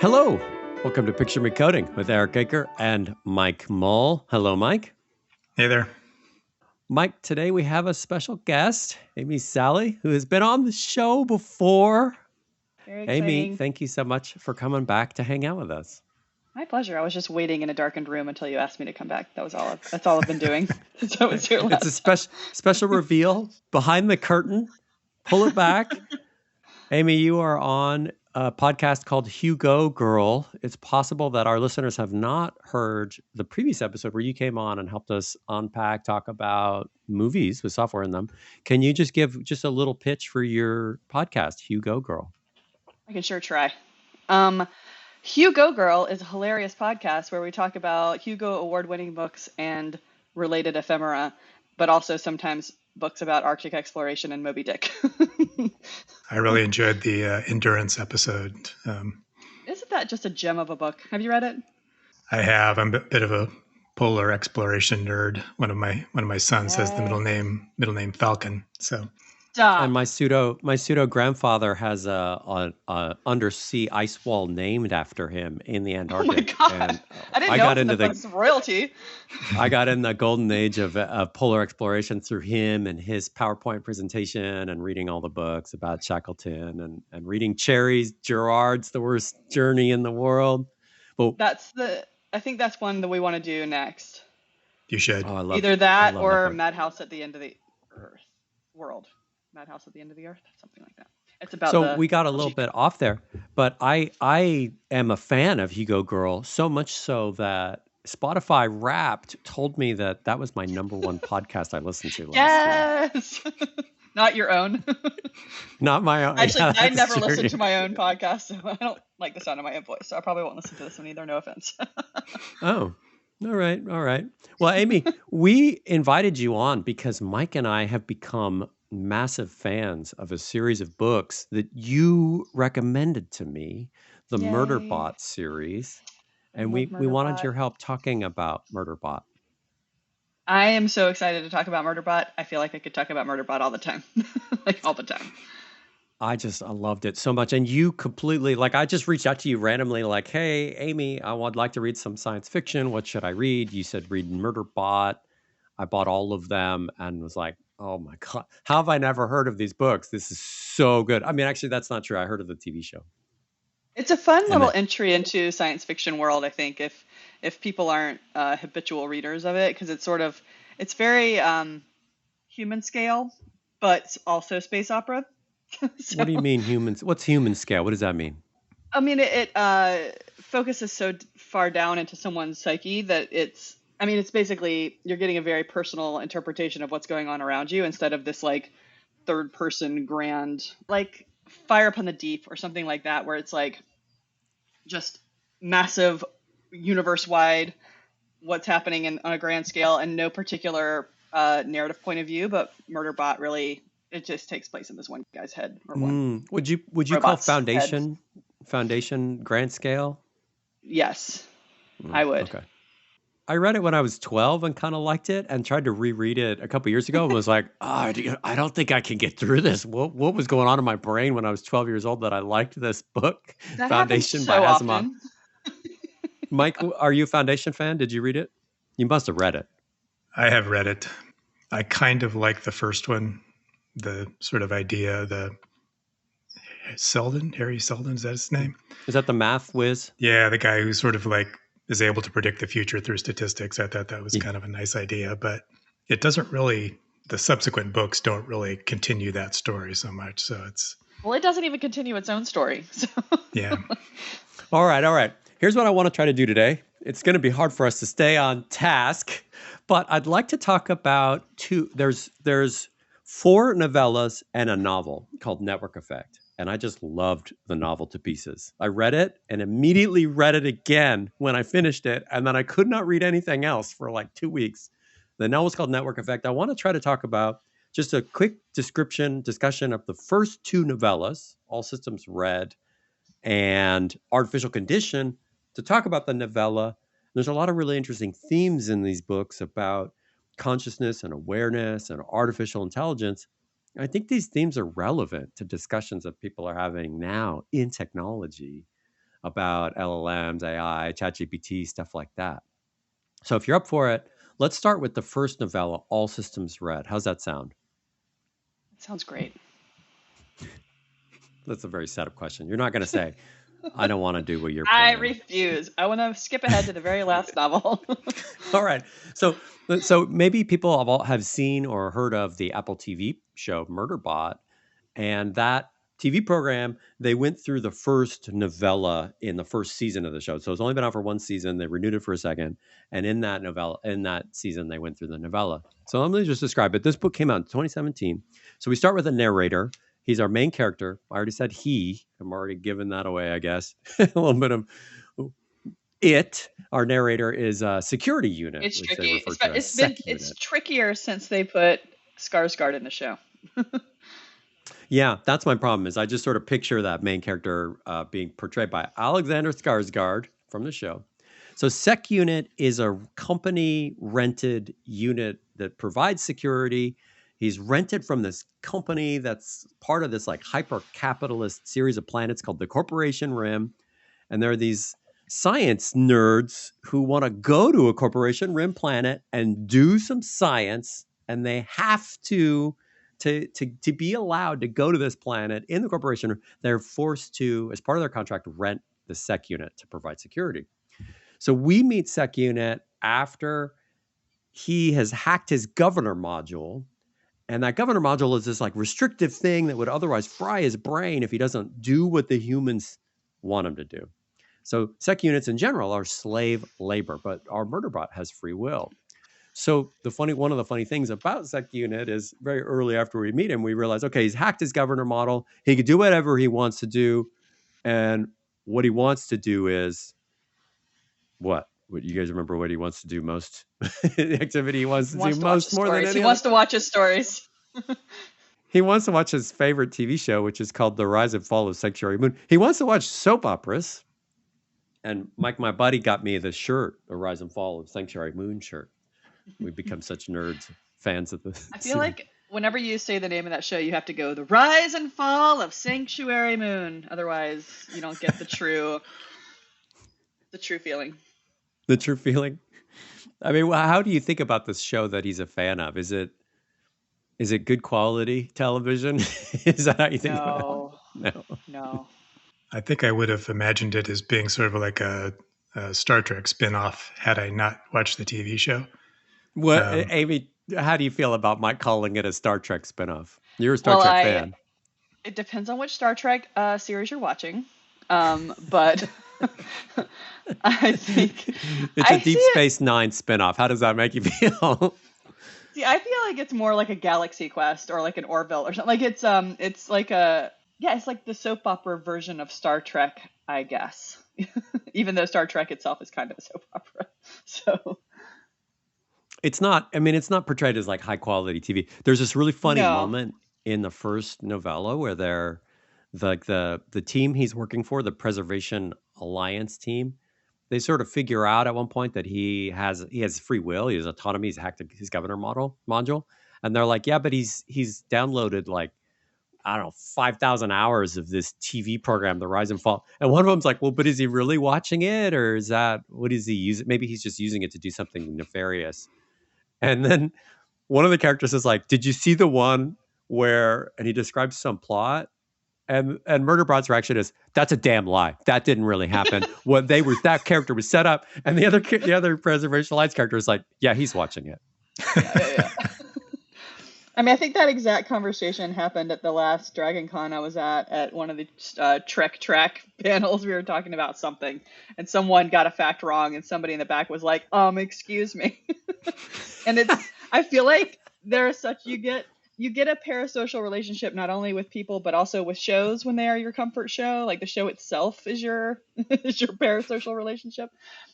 Hello, welcome to Picture Me Coding with Eric Aker and Mike Mull. Hello, Mike. Hey there. Mike, today we have a special guest, Amy Salley, who has been on the show before. Very Amy, exciting. thank you so much for coming back to hang out with us. My pleasure. I was just waiting in a darkened room until you asked me to come back. That's all I've been doing since I was here last. It's a special reveal behind the curtain. Pull it back. Amy, you are on a podcast called Hugo Girl. It's possible that our listeners have not heard the previous episode where you came on and helped us unpack, talk about movies with software in them. Can you just give just a little pitch for your podcast, Hugo Girl? I can sure try. Hugo Girl is a hilarious podcast where we talk about Hugo award-winning books and related ephemera, but also sometimes books about Arctic exploration and Moby Dick. I really enjoyed the endurance episode. Isn't that just a gem of a book? Have you read it? I have. I'm a bit of a polar exploration nerd. One of my sons has the middle name Falcon. So. Stop. And my pseudo grandfather has a undersea ice wall named after him in the Antarctic. Oh my God! And I didn't know it was the royalty. I got in the golden age of polar exploration through him and his PowerPoint presentation, and reading all the books about Shackleton and reading Gerard's The Worst Journey in the World. But I think that's one that we want to do next. You should. Oh, either that or Madhouse at the End of the World. Madhouse at the End of the Earth, something like that. It's about. So we got a little bit off there, but I am a fan of Hugo Girl, so much so that Spotify Wrapped told me that was my number one podcast I listened to last year. Not your own. Not my own. Actually, I never listened to my own podcast, so I don't like the sound of my own voice, so I probably won't listen to this one either. No offense. Oh, all right. Well, Amy, we invited you on because Mike and I have become massive fans of a series of books that you recommended to me, the Yay. Murderbot series. And we wanted your help talking about Murderbot. I am so excited to talk about Murderbot. I feel like I could talk about Murderbot all the time. Like all the time. I loved it so much. And you completely, I just reached out to you randomly, like, hey, Amy, I would like to read some science fiction. What should I read? You said read Murderbot. I bought all of them and was like, oh my God, how have I never heard of these books? This is so good. I mean, actually, that's not true. I heard of the TV show. It's a fun little entry into science fiction world, I think, if people aren't habitual readers of it, because it's very human scale, but also space opera. So, what do you mean humans? What's human scale? What does that mean? I mean, it focuses so far down into someone's psyche that it's basically you're getting a very personal interpretation of what's going on around you instead of this third person grand, like Fire Upon the Deep or something like that, where it's like just massive universe wide what's happening on a grand scale and no particular narrative point of view. But Murderbot really, it just takes place in this one guy's head or one. Would you call Foundation grand scale? Yes, I would. Okay. I read it when I was 12 and kind of liked it, and tried to reread it a couple years ago and was like, I don't think I can get through this. What was going on in my brain when I was 12 years old that I liked this book, that Foundation by Asimov? Mike, are you a Foundation fan? Did you read it? You must have read it. I have read it. I kind of like the first one, the sort of idea, Harry Seldon, is that his name? Is that the math whiz? Yeah, the guy who sort of is able to predict the future through statistics. I thought that was kind of a nice idea, but it doesn't really, the subsequent books don't really continue that story so much. So it doesn't even continue its own story. So. Yeah. All right. Here's what I want to try to do today. It's going to be hard for us to stay on task, but I'd like to talk about there's 4 novellas and a novel called Network Effect. And I just loved the novel to pieces. I read it and immediately read it again when I finished it. And then I could not read anything else for 2 weeks. The novel's called Network Effect. I want to try to talk about just a quick discussion of the first 2 novellas, All Systems Red and Artificial Condition, to talk about the novella. There's a lot of really interesting themes in these books about consciousness and awareness and artificial intelligence. I think these themes are relevant to discussions that people are having now in technology about LLMs, AI, ChatGPT, stuff like that. So if you're up for it, let's start with the first novella, All Systems Red. How's that sound? Sounds great. That's a very setup question. You're not going to say, I don't want to do what you're I playing. refuse. I want to skip ahead to the very last novel. All right. So maybe people have seen or heard of the Apple TV show Murderbot, and that TV program, they went through the first novella in the first season of the show. So it's only been out for one season. They renewed it for a second, and in that season, they went through the novella. So let me just describe it. This book came out in 2017. So we start with a narrator. He's our main character. I already said he. I'm already giving that away, I guess. A little bit of it. Our narrator is a security unit. It's which they tricky. refer to as It's sec it's unit. trickier since they put Skarsgård in the show. Yeah, that's my problem. Is I just sort of picture that main character being portrayed by Alexander Skarsgård from the show. So Sec Unit is a company rented unit that provides security. He's rented from this company that's part of this like hyper capitalist series of planets called the Corporation Rim, and there are these science nerds who want to go to a Corporation Rim planet and do some science, and they have to be allowed to go to this planet in the corporation. They're forced to, as part of their contract, rent the Sec Unit to provide security. So we meet Sec Unit after he has hacked his governor module. And that governor module is this like restrictive thing that would otherwise fry his brain if he doesn't do what the humans want him to do. So Sec Units in general are slave labor, but our Murderbot has free will. So one of the funny things about Sec Unit is very early after we meet him, we realize, okay, he's hacked his governor model. He could do whatever he wants to do. And what he wants to do is what? What you guys remember what he wants to do most? The activity he wants to do most more than any He wants to watch his stories. He wants to watch his favorite TV show, which is called The Rise and Fall of Sanctuary Moon. He wants to watch soap operas. And Mike, my buddy, got me the shirt, The Rise and Fall of Sanctuary Moon shirt. We've become such nerds, fans of the I feel like whenever you say the name of that show, you have to go the rise and fall of Sanctuary Moon. Otherwise, you don't get the true feeling. The true feeling. I mean, how do you think about this show that he's a fan of? Is it good quality television? Is that how you think about it? No. I think I would have imagined it as being sort of like a Star Trek spinoff had I not watched the TV show. What, Amy, how do you feel about Mike calling it a Star Trek spinoff? You're a Star Trek fan. It depends on which Star Trek series you're watching. But I think it's a Deep Space Nine spinoff. How does that make you feel? See, I feel like it's more like a Galaxy Quest or like an Orville or something. Like it's like it's like the soap opera version of Star Trek, I guess. Even though Star Trek itself is kind of a soap opera. So it's not portrayed as like high quality TV. There's this really funny moment in the first novella where they're the team he's working for, the Preservation Alliance team, they sort of figure out at one point that he has free will, he has autonomy, he's hacked his governor module, and they're like, yeah, but he's downloaded like, I don't know, 5,000 hours of this TV program, The Rise and Fall. And one of them's like, well, but is he really watching it, or what is he using? Maybe he's just using it to do something nefarious. And then one of the characters is like, did you see the one where, and he describes some plot, and Murderbot's reaction is, that's a damn lie. That didn't really happen. That character was set up. And the other Preservation Alliance character is like, yeah, he's watching it. Yeah. I mean, I think that exact conversation happened at the last Dragon Con I was at one of the Trek Track panels. We were talking about something, and someone got a fact wrong, and somebody in the back was like, excuse me. And I feel like you get a parasocial relationship not only with people but also with shows when they are your comfort show. Like the show itself is your parasocial relationship,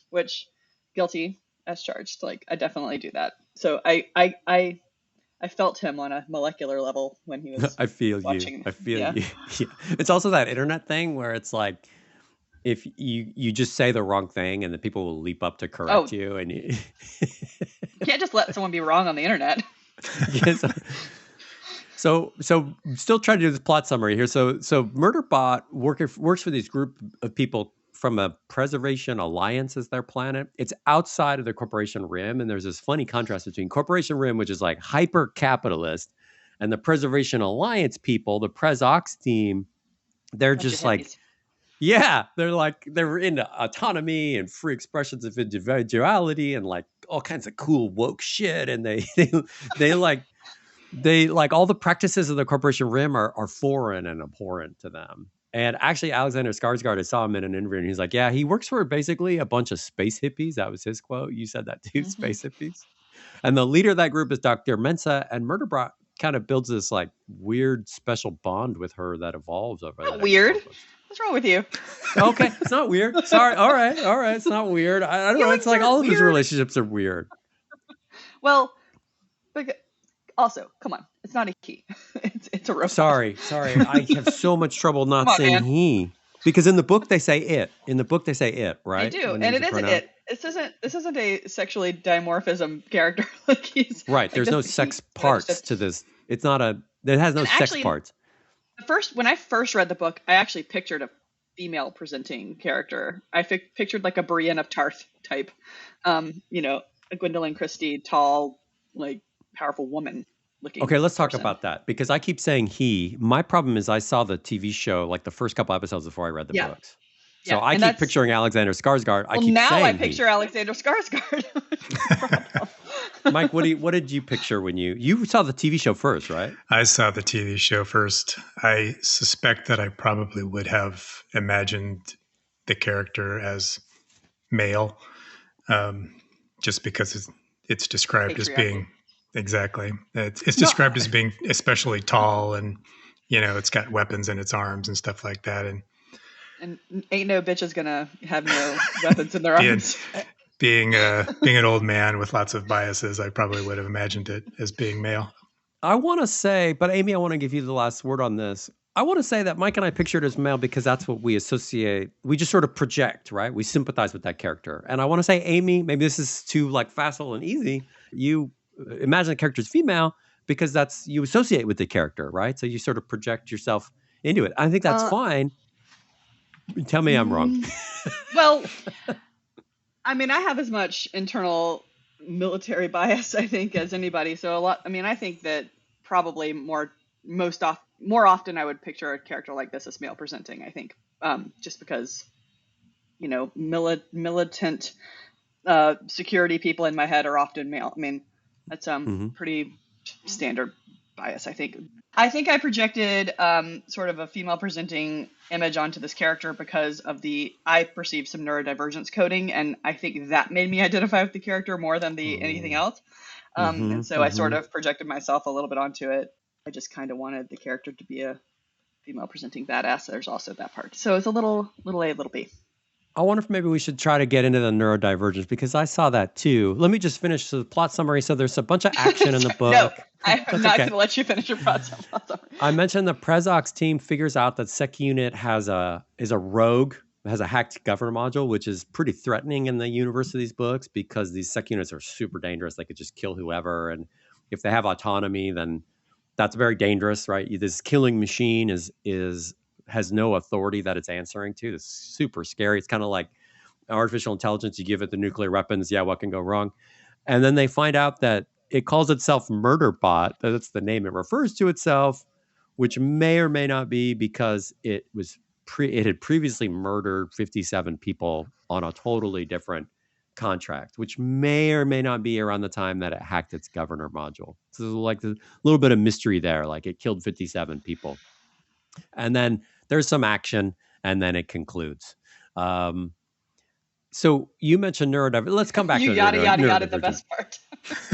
which guilty as charged. Like I definitely do that. So I felt him on a molecular level when he was I feel watching. You. I feel you. Yeah. It's also that internet thing where it's like, if you just say the wrong thing and the people will leap up to correct you, and you can't just let someone be wrong on the internet. Yes. So still trying to do this plot summary here. So Murderbot works for this group of people from a preservation alliance as their planet. It's outside of the Corporation Rim, and there's this funny contrast between Corporation Rim, which is like hyper capitalist, and the Preservation Alliance people, the Pres Ox team. They're Bunch of just like, hippies. yeah, they're into autonomy and free expressions of individuality and like all kinds of cool woke shit, and they like they like all the practices of the Corporation Rim are foreign and abhorrent to them. And actually, Alexander Skarsgård, I saw him in an interview, and he's like, "Yeah, he works for basically a bunch of space hippies." That was his quote. You said that too, Mhm. space hippies. And the leader of that group is Dr. Mensa, and Murderbot kind of builds this like weird special bond with her that evolves over the Not next weird. 12 books. What's wrong with you? Okay, it's not weird. Sorry. All right. It's not weird. I don't know. It's Feelings like are all of his weird. relationships are weird. Well, but also, come on, it's not a he. It's a robot. Sorry. I have so much trouble not Come on, saying man. he, because in the book they say it. In the book they say it, They right? do, When and there's it a isn't pronoun. it. This isn't a sexually dimorphism character. Like he's Right. like There's no sex parts to this. It's not a. It has no And sex actually, parts. when I first read the book, I actually pictured a female presenting character. I pictured like a Brienne of Tarth type, a Gwendolyn Christie, tall, like powerful woman looking. Okay, let's talk person. about that because I keep saying he. My problem is I saw the TV show like the first couple episodes before I read the Yeah. books. So Yeah, I and keep that's- picturing Alexander Skarsgård. I Well, keep now saying I picture Alexander Skarsgård. Which is a problem. Mike, what did you picture when you saw the TV show first, right? I saw the TV show first. I suspect that I probably would have imagined the character as male, just because it's described as being exactly. It's described as being especially tall, and it's got weapons in its arms and stuff like that, and ain't no bitch is gonna have no weapons in their arms. Being an old man with lots of biases, I probably would have imagined it as being male. I want to say, but Amy, I want to give you the last word on this. I want to say that Mike and I pictured as male because that's what we associate. We just sort of project, right? We sympathize with that character. And I want to say, Amy, maybe this is too like facile and easy. You imagine the character's female because that's you associate with the character, right? So you sort of project yourself into it. I think that's fine. Tell me I'm wrong. Well, I mean, I have as much internal military bias, I think, as anybody. So I think that probably more often I would picture a character like this as male presenting, I think, just because, militant security people in my head are often male. I mean, that's pretty standard bias, I think. I think I projected sort of a female presenting image onto this character because of I perceived some neurodivergence coding, and I think that made me identify with the character more than anything else. And so I sort of projected myself a little bit onto it. I just kind of wanted the character to be a female presenting badass. There's also that part. So it's a little A, little B. I wonder if maybe we should try to get into the neurodivergence because I saw that too. Let me just finish the plot summary. So there's a bunch of action in the book. No, I'm not going to let you finish your plot summary. I mentioned the Prezox team figures out that Sec Unit is a rogue, has a hacked governor module, which is pretty threatening in the universe of these books because these Sec Units are super dangerous. They could just kill whoever. And if they have autonomy, then that's very dangerous, right? This killing machine has no authority that it's answering to. It's super scary. It's kind of like artificial intelligence. You give it the nuclear weapons. Yeah, what can go wrong? And then they find out that it calls itself Murderbot. That's the name it refers to itself, which may or may not be because it had previously murdered 57 people on a totally different contract, which may or may not be around the time that it hacked its governor module. So there's like a little bit of mystery there, like it killed 57 people. And then there's some action, and then it concludes. So you mentioned neurodivergence. Let's come back to yada, the best part.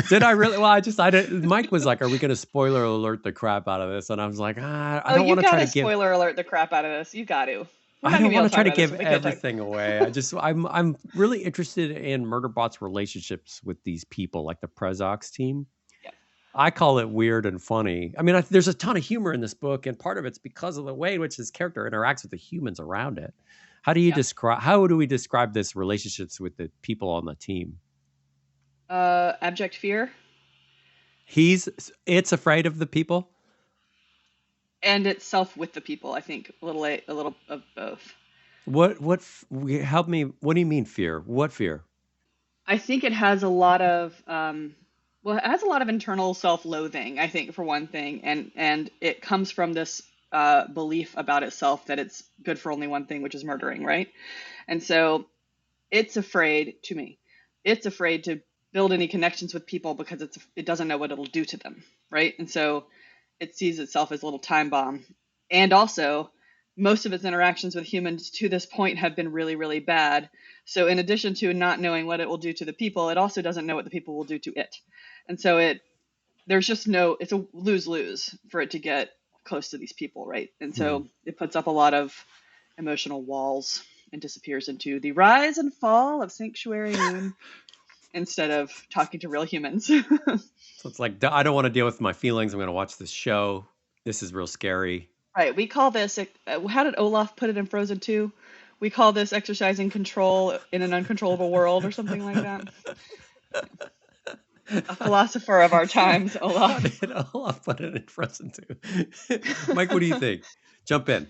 Did I really? Well, I didn't. Mike was like, "Are we going to spoiler alert the crap out of this?" And I was like, I don't want to try to give spoiler alert the crap out of this. You got to. I don't want to try to give everything away. I'm really interested in Murderbot's relationships with these people, like the Prezox team. Yeah. I call it weird and funny. I mean, there's a ton of humor in this book, and part of it's because of the way in which this character interacts with the humans around it. How do we describe this relationships with the people on the team? Abject fear. It's afraid of the people. And itself with the people, I think a little of both. Help me. What do you mean fear? What fear? I think it has a lot of well, it has a lot of internal self-loathing, I think, for one thing, and it comes from this belief about itself that it's good for only one thing, which is murdering, right? And so it's afraid, to me, it's afraid to build any connections with people because it doesn't know what it'll do to them, right? And so it sees itself as a little time bomb. And also, most of its interactions with humans to this point have been really, really bad. So in addition to not knowing what it will do to the people, it also doesn't know what the people will do to it. And so it's a lose-lose for it to get close to these people, right? And so it puts up a lot of emotional walls and disappears into the rise and fall of Sanctuary Moon instead of talking to real humans. So it's like, I don't want to deal with my feelings. I'm going to watch this show. This is real scary. Right. We call this, how did Olaf put it in Frozen 2? We call this exercising control in an uncontrollable world or something like that. A philosopher of our times, Olaf. How did Olaf put it in Frozen 2? Mike, what do you think? Jump in.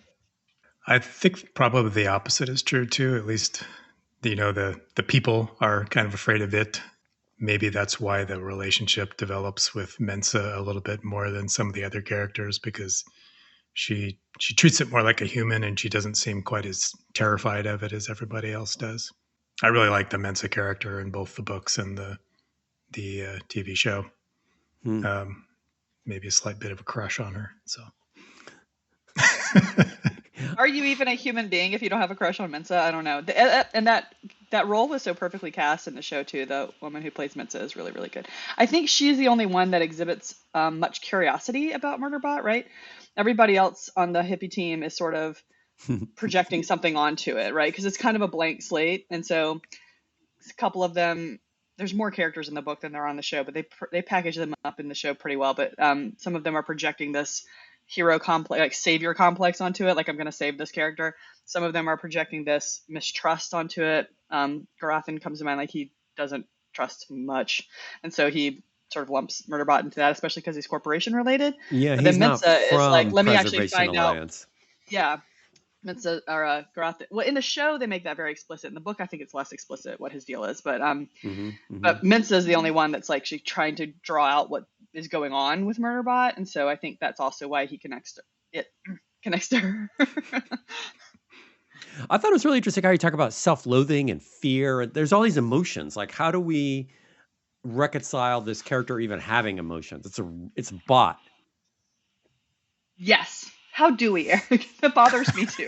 I think probably the opposite is true too. At least, the people are kind of afraid of it. Maybe that's why the relationship develops with Mensa a little bit more than some of the other characters, because she treats it more like a human and she doesn't seem quite as terrified of it as everybody else does. I really like the Mensa character in both the books and the TV show. Maybe a slight bit of a crush on her. So, are you even a human being if you don't have a crush on Mensa? I don't know. And that role was so perfectly cast in the show too. The woman who plays Mensa is really, really good. I think she's the only one that exhibits much curiosity about Murderbot, right? Everybody else on the hippie team is sort of projecting something onto it, right? Because it's kind of a blank slate. And so a couple of them, there's more characters in the book than there are on the show, but they package them up in the show pretty well. But some of them are projecting this hero complex, like savior complex onto it. Like, I'm going to save this character. Some of them are projecting this mistrust onto it. Garathan comes to mind, like he doesn't trust much. And so he sort of lumps Murderbot into that, especially because he's corporation related. Yeah, but he's then not Mensa from is like, let me actually Preservation find Alliance. out. Yeah. Mensa or Garathan. Well, in the show they make that very explicit. In the book, I think it's less explicit what his deal is. But but Mensa is the only one that's like she's trying to draw out what is going on with Murderbot, and so I think that's also why he connects to her. I thought it was really interesting how you talk about self-loathing and fear. There's all these emotions. Like, how do we reconcile this character even having emotions? It's a bot. Yes. How do we, Eric? That bothers me too.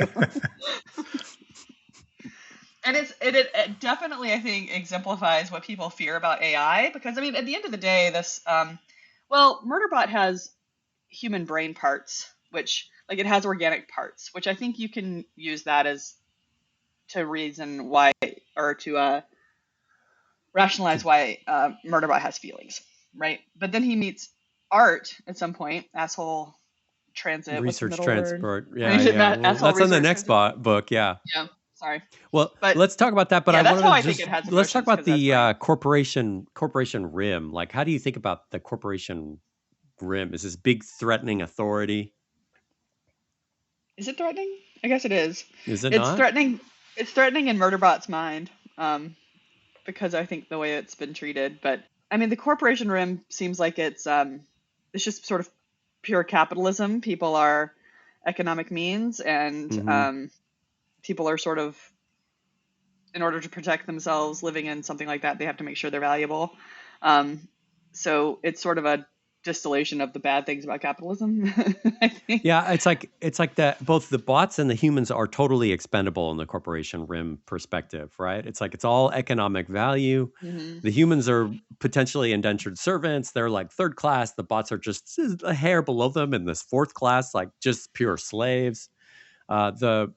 And it definitely, I think, exemplifies what people fear about AI. Because, I mean, at the end of the day, this, Murderbot has human brain parts, which, like, it has organic parts, which I think you can use that as to reason why, or to rationalize why Murderbot has feelings, right? But then he meets Art at some point, asshole transit. Research what's the transport. word? Yeah, yeah. Well, that's on the next transit. book. Yeah. Yeah. Sorry. Well, But let's talk about that. But yeah, I that's wanted how to I think it has let's talk emotions, about 'cause that's the corporation Rim. Like, how do you think about the corporation Rim? Is this big threatening authority? Is it threatening? I guess it is. Is it It's not? threatening. It's threatening in Murderbot's mind, because I think the way it's been treated. But I mean, the corporation Rim seems like it's just sort of pure capitalism. People are economic means, and people are sort of, in order to protect themselves living in something like that, they have to make sure they're valuable. So it's sort of a distillation of the bad things about capitalism, I think. Yeah, it's like that both the bots and the humans are totally expendable in the corporation Rim perspective, right? It's like it's all economic value. The humans are potentially indentured servants. They're like third class. The bots are just a hair below them in this fourth class, like just pure slaves.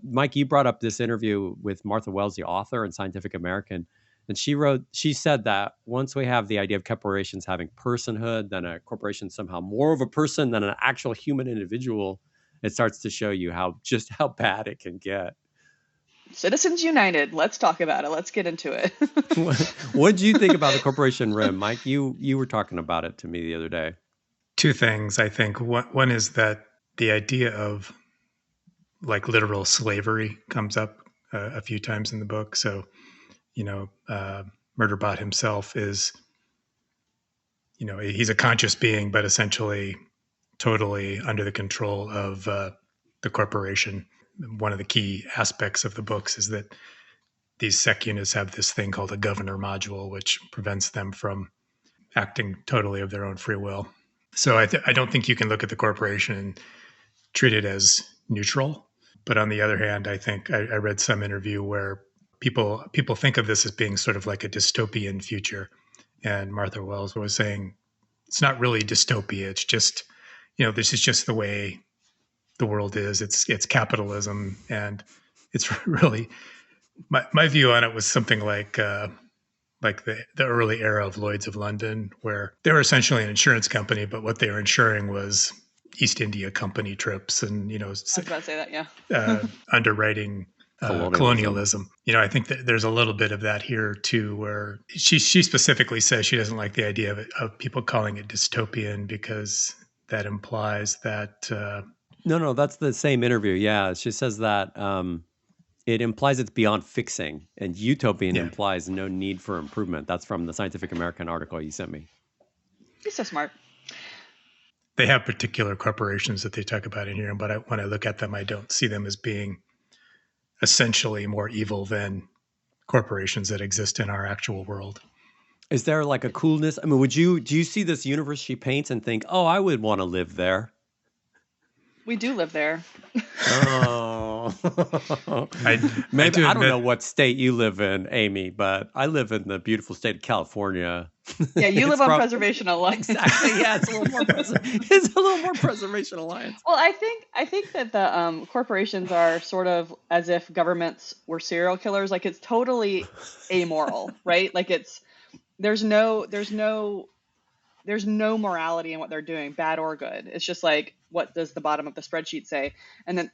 Mike, you brought up this interview with Martha Wells, the author in Scientific American, and she said that once we have the idea of corporations having personhood, then a corporation somehow more of a person than an actual human individual, it starts to show you how bad it can get. Citizens United. Let's talk about it. Let's get into it. What do you think about the corporation Rim, Mike? You were talking about it to me the other day. Two things, I think. One is that the idea of like literal slavery comes up a few times in the book. So, Murderbot himself is, he's a conscious being, but essentially totally under the control of the corporation. One of the key aspects of the books is that these sec units have this thing called a governor module, which prevents them from acting totally of their own free will. So I don't think you can look at the corporation and treat it as neutral. But on the other hand, I think I read some interview where people think of this as being sort of like a dystopian future. And Martha Wells was saying, it's not really dystopia. It's just, this is just the way the world is. It's capitalism. And it's really, my view on it was something like the early era of Lloyd's of London, where they were essentially an insurance company, but what they were insuring was East India Company trips and, I was about to say that, yeah. Underwriting colonialism. I think that there's a little bit of that here too, where she specifically says she doesn't like the idea of people calling it dystopian because that implies that. No, that's the same interview. Yeah, she says that it implies it's beyond fixing, and utopian implies no need for improvement. That's from the Scientific American article you sent me. He's so smart. They have particular corporations that they talk about in here, but when I look at them, I don't see them as being essentially more evil than corporations that exist in our actual world. Is there like a coolness? I mean, do you see this universe she paints and think, oh, I would want to live there? We do live there. Oh, maybe I don't know what state you live in, Amy, but I live in the beautiful state of California. Yeah, you live on Preservation Alliance. Exactly. Yeah, it's a little more Preservation Alliance. Well, I think that the corporations are sort of as if governments were serial killers. Like it's totally amoral, right? Like there's no morality in what they're doing, bad or good. It's just like, what does the bottom of the spreadsheet say?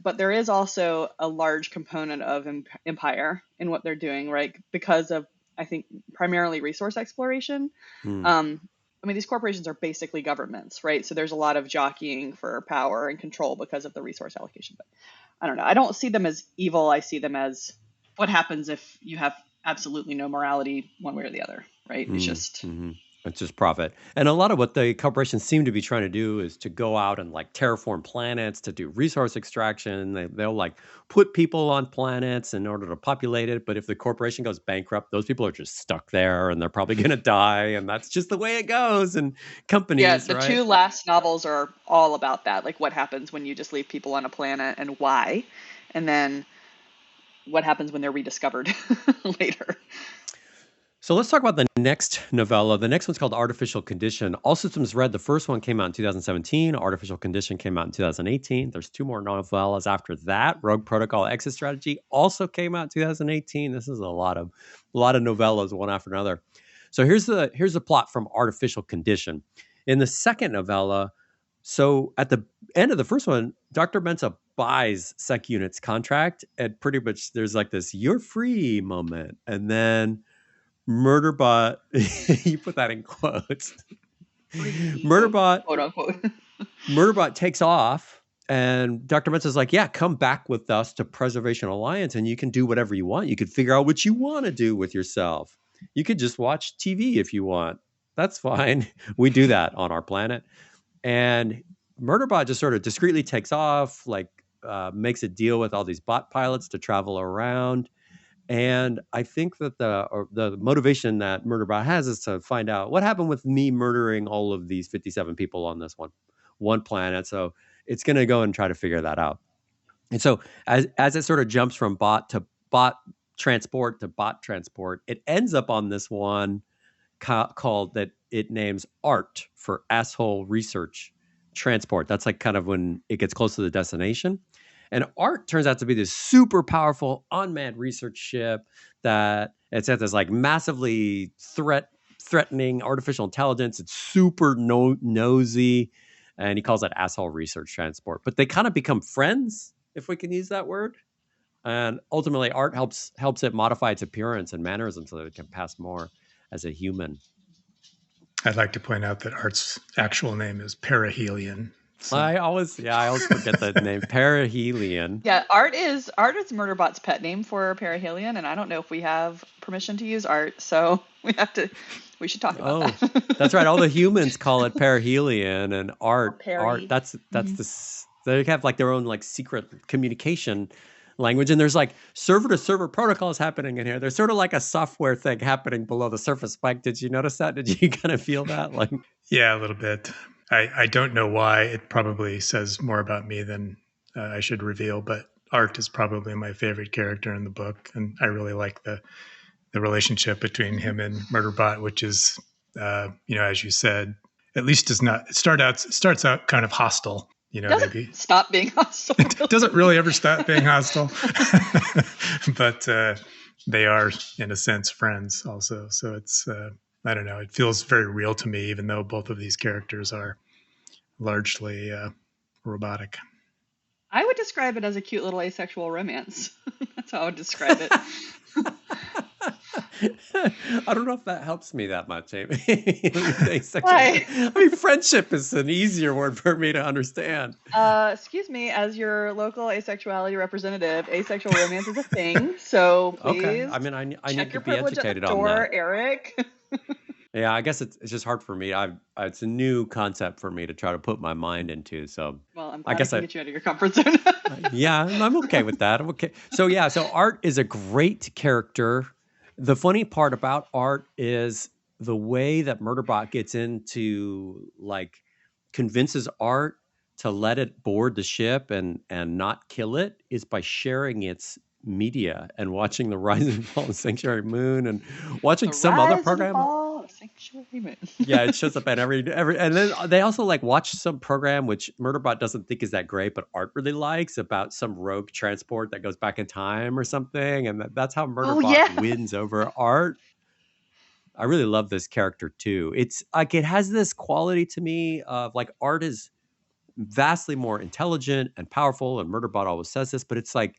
But there is also a large component of empire in what they're doing, right? Because of, I think, primarily resource exploration. I mean, these corporations are basically governments, right? So there's a lot of jockeying for power and control because of the resource allocation. But I don't know. I don't see them as evil. I see them as what happens if you have absolutely no morality one way or the other, right? It's just... It's just profit. And a lot of what the corporations seem to be trying to do is to go out and like terraform planets to do resource extraction. They'll like put people on planets in order to populate it. But if the corporation goes bankrupt, those people are just stuck there and they're probably going to die. And that's just the way it goes. And companies, yeah, the two last novels are all about that. Like what happens when you just leave people on a planet and why. And then what happens when they're rediscovered later. So let's talk about the next novella. The next one's called Artificial Condition. All Systems Red. The first one came out in 2017. Artificial Condition came out in 2018. There's two more novellas after that. Rogue Protocol Exit Strategy also came out in 2018. This is a lot of novellas, one after another. So here's the plot from Artificial Condition. In the second novella, so at the end of the first one, Dr. Mensah buys Sec Unit's contract, and pretty much there's like this "you're free" moment, and then Murderbot, you put that in quotes. Murderbot, quote unquote. Murderbot takes off, and Dr. Mensah's like, yeah, come back with us to Preservation Alliance, and you can do whatever you want. You could figure out what you want to do with yourself. You could just watch TV if you want. That's fine. We do that on our planet. And Murderbot just sort of discreetly takes off, like makes a deal with all these bot pilots to travel around. And I think that the motivation that Murderbot has is to find out what happened with me murdering all of these 57 people on this one planet. So it's going to go and try to figure that out. And so as it sort of jumps from bot transport, it ends up on this one called that it names ART for Asshole Research Transport. That's like kind of when it gets close to the destination. And ART turns out to be this super powerful unmanned research ship that it says is like massively threatening artificial intelligence. It's super nosy, and he calls it Asshole Research Transport. But they kind of become friends, if we can use that word. And ultimately, ART helps it modify its appearance and mannerisms so that it can pass more as a human. I'd like to point out that ART's actual name is Perihelion, So I always forget the name perihelion. Yeah, Art is Murderbot's pet name for perihelion, and I don't know if we have permission to use Art, so we should talk about Oh, that. that's right. All the humans call it perihelion, and Or art. Perry. That's they have like their own like secret communication language, and there's like server to server protocols happening in here. There's sort of like a software thing happening below the surface. Mike, did you notice that? Did you kind of feel that? Like, yeah, a little bit. I don't know why. It probably says more about me than I should reveal, but Art is probably my favorite character in the book, and I really like the relationship between him and Murderbot, which is, as you said, at least does not starts out kind of hostile. Doesn't stop being hostile. It doesn't really ever stop being hostile, but they are, in a sense, friends also. So it's, I don't know, it feels very real to me, even though both of these characters are largely robotic. I would describe it as a cute little asexual romance. That's how I would describe it. I don't know if that helps me that much, Amy. Why? I mean, friendship is an easier word for me to understand. Excuse me, as your local asexuality representative, asexual romance is a thing. So please, Okay. I mean, I need to be educated on door, that. Eric. Yeah, I guess it's just hard for me. It's a new concept for me to try to put my mind into. So, Well, I'm I glad I guess can get you out of your comfort zone. yeah, I'm okay with that. I'm okay. So Art is a great character. The funny part about Art is the way that Murderbot gets into like convinces Art to let it board the ship and not kill it is by sharing its media and watching the rise and fall of Sanctuary Moon and watching some other program. Sanctuary Moon. Yeah, it shows up at every, and then they also like watch some program which Murderbot doesn't think is that great, but Art really likes about some rogue transport that goes back in time or something, and that's how Murderbot wins over Art. I really love this character too. It's like it has this quality to me of like Art is vastly more intelligent and powerful, and Murderbot always says this, but it's like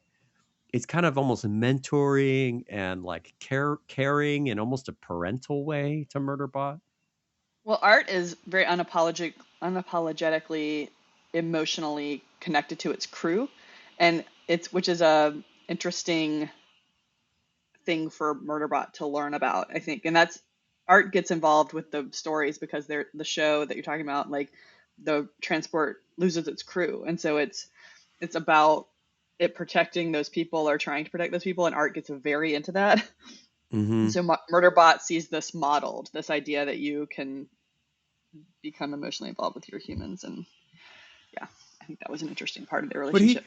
it's kind of almost mentoring and like caring in almost a parental way to Murderbot. Well, Art is very unapologetically emotionally connected to its crew, and which is a interesting thing for Murderbot to learn about, I think. And that's Art gets involved with the stories because they're the show that you're talking about, like the transport loses its crew, and so it's about it protecting those people or trying to protect those people, and Art gets very into that. Mm-hmm. So Murderbot sees this modeled, this idea that you can become emotionally involved with your humans, and yeah, I think that was an interesting part of their relationship.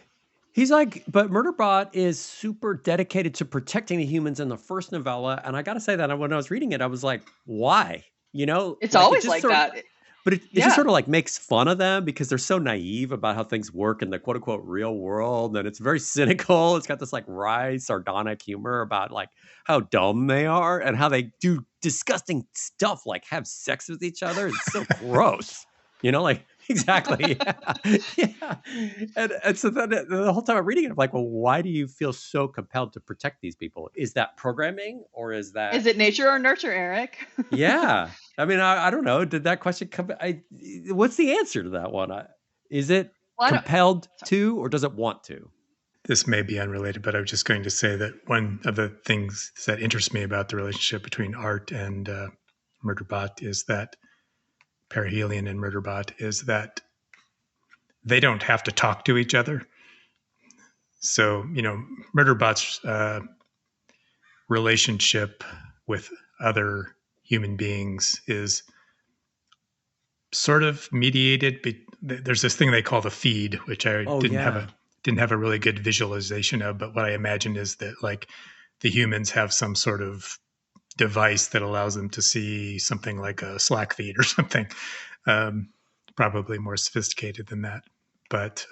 But Murderbot is super dedicated to protecting the humans in the first novella, and I got to say that when I was reading it, I was like, why? It's like always like that. But it just sort of like makes fun of them because they're so naive about how things work in the quote unquote real world. And it's very cynical. It's got this like wry, sardonic humor about like how dumb they are and how they do disgusting stuff like have sex with each other. It's so gross. Like exactly. Yeah. And so then the whole time I'm reading it, I'm like, well, why do you feel so compelled to protect these people? Is that programming or is it nature or nurture, Eric? Yeah. I mean, I don't know. Did that question come? What's the answer to that one? Is it compelled to, or does it want to? This may be unrelated, but I was just going to say that one of the things that interests me about the relationship between Art and Murderbot is that Perihelion and Murderbot is that they don't have to talk to each other. So, Murderbot's relationship with other human beings is sort of mediated. There's this thing they call the feed, which I didn't have a really good visualization of. But what I imagine is that like the humans have some sort of device that allows them to see something like a Slack feed or something, probably more sophisticated than that. But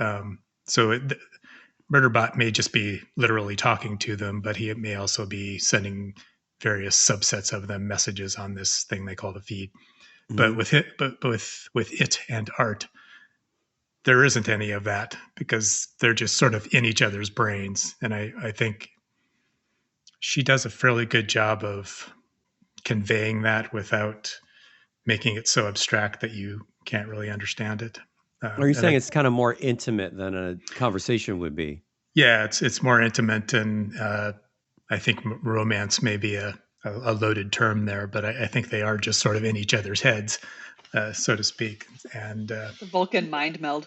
Murderbot may just be literally talking to them, but he may also be sending various subsets of them messages on this thing they call the feed. Mm-hmm. But with it and Art, there isn't any of that because they're just sort of in each other's brains. And I think she does a fairly good job of conveying that without making it so abstract that you can't really understand it. Are you And saying it's kind of more intimate than a conversation would be? yeah, it's more intimate, and I think romance may be a loaded term there, but I think they are just sort of in each other's heads, so to speak. And The Vulcan mind meld.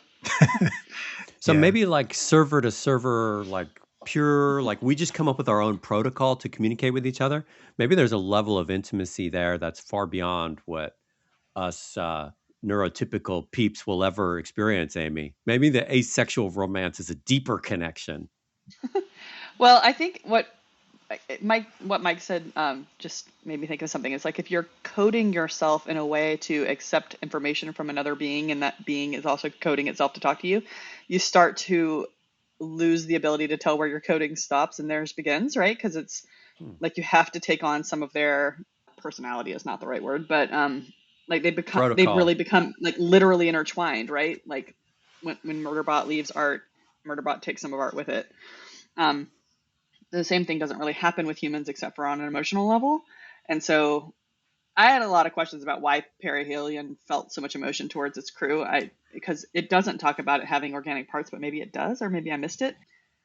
So yeah, maybe like server to server, like pure, like we just come up with our own protocol to communicate with each other. Maybe there's a level of intimacy there that's far beyond what us neurotypical peeps will ever experience, Amy. Maybe the asexual romance is a deeper connection. Well, I think what Mike said just made me think of something. It's like if you're coding yourself in a way to accept information from another being, and that being is also coding itself to talk to you, you start to lose the ability to tell where your coding stops and theirs begins, right? Because it's Hmm. like you have to take on some of their personality is not the right word, but like they've really Protocol. become like literally intertwined, right? Like when Murderbot leaves Art, Murderbot takes some of Art with it. Um, the same thing doesn't really happen with humans except for on an emotional level. And so I had a lot of questions about why perihelion felt so much emotion towards its crew. Because it doesn't talk about it having organic parts, but maybe it does, or maybe I missed it.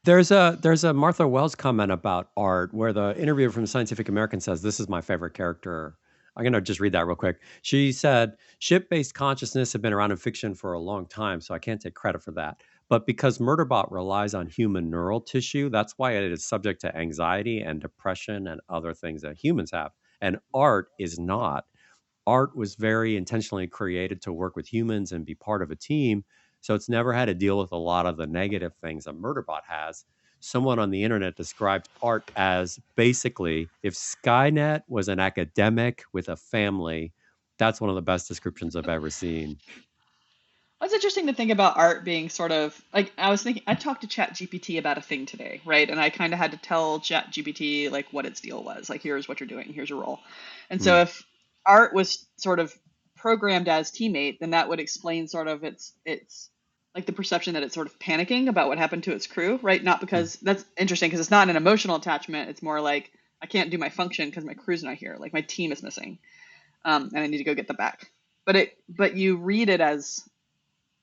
There's a Martha Wells comment about Art where the interviewer from Scientific American says, "This is my favorite character." I'm going to just read that real quick. She said, "Ship-based consciousness have been around in fiction for a long time, so I can't take credit for that. But because Murderbot relies on human neural tissue, that's why it is subject to anxiety and depression and other things that humans have. And Art is not. Art was very intentionally created to work with humans and be part of a team. So it's never had to deal with a lot of the negative things that Murderbot has." Someone on the internet described Art as basically if Skynet was an academic with a family. That's one of the best descriptions I've ever seen. Well, it's interesting to think about Art being sort of like I was thinking. I talked to ChatGPT about a thing today, right? And I kind of had to tell ChatGPT like what its deal was. Like, here's what you're doing. Here's your role. And Hmm. so if Art was sort of programmed as teammate, then that would explain sort of its like the perception that it's sort of panicking about what happened to its crew, right? Not Hmm. because that's interesting because it's not an emotional attachment. It's more like I can't do my function because my crew's not here. Like my team is missing, and I need to go get them back. But you read it as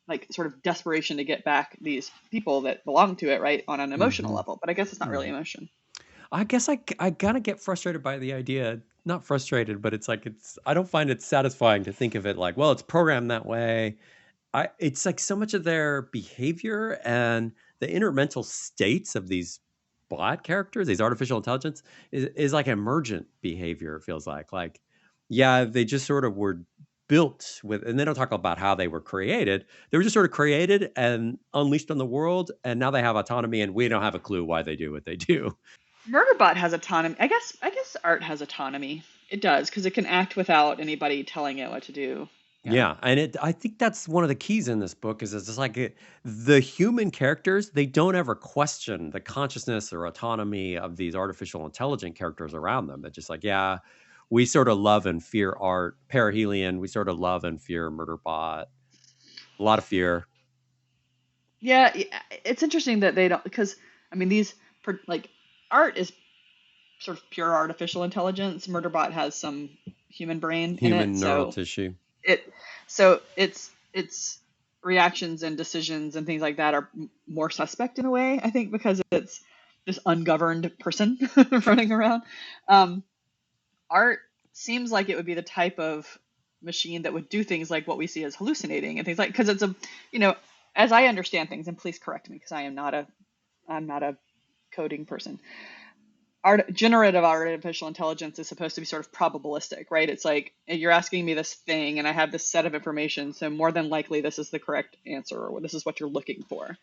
like sort of desperation to get back these people that belong to it, right, on an emotional Hmm. level. But I guess it's not really Right. emotion. I guess I kind of get frustrated by the idea. Not frustrated, but it's like I don't find it satisfying to think of it like, well, it's programmed that way. It's like so much of their behavior and the inner mental states of these bot characters, these artificial intelligence, is like emergent behavior. It feels like, yeah, they just sort of were built with, and they don't talk about how they were created. They were just sort of created and unleashed on the world, and now they have autonomy, and we don't have a clue why they do what they do. Murderbot has autonomy. I guess Art has autonomy. It does because it can act without anybody telling it what to do. Yeah. Yeah, and I think that's one of the keys in this book is it's just like the human characters, they don't ever question the consciousness or autonomy of these artificial intelligent characters around them. They're just like, yeah, we sort of love and fear Art, perihelion, we sort of love and fear Murderbot. A lot of fear. Yeah, it's interesting that they don't because I mean these like Art is sort of pure artificial intelligence. Murderbot has some human brain in it, Human neural tissue. it so it's reactions and decisions and things like that are more suspect in a way. I think because it's this ungoverned person running around. Um, Art seems like it would be the type of machine that would do things like what we see as hallucinating and things like because it's a you know as I understand things and please correct me because I'm not a coding person. Generative artificial intelligence is supposed to be sort of probabilistic, right? It's like you're asking me this thing and I have this set of information, so more than likely this is the correct answer or this is what you're looking for.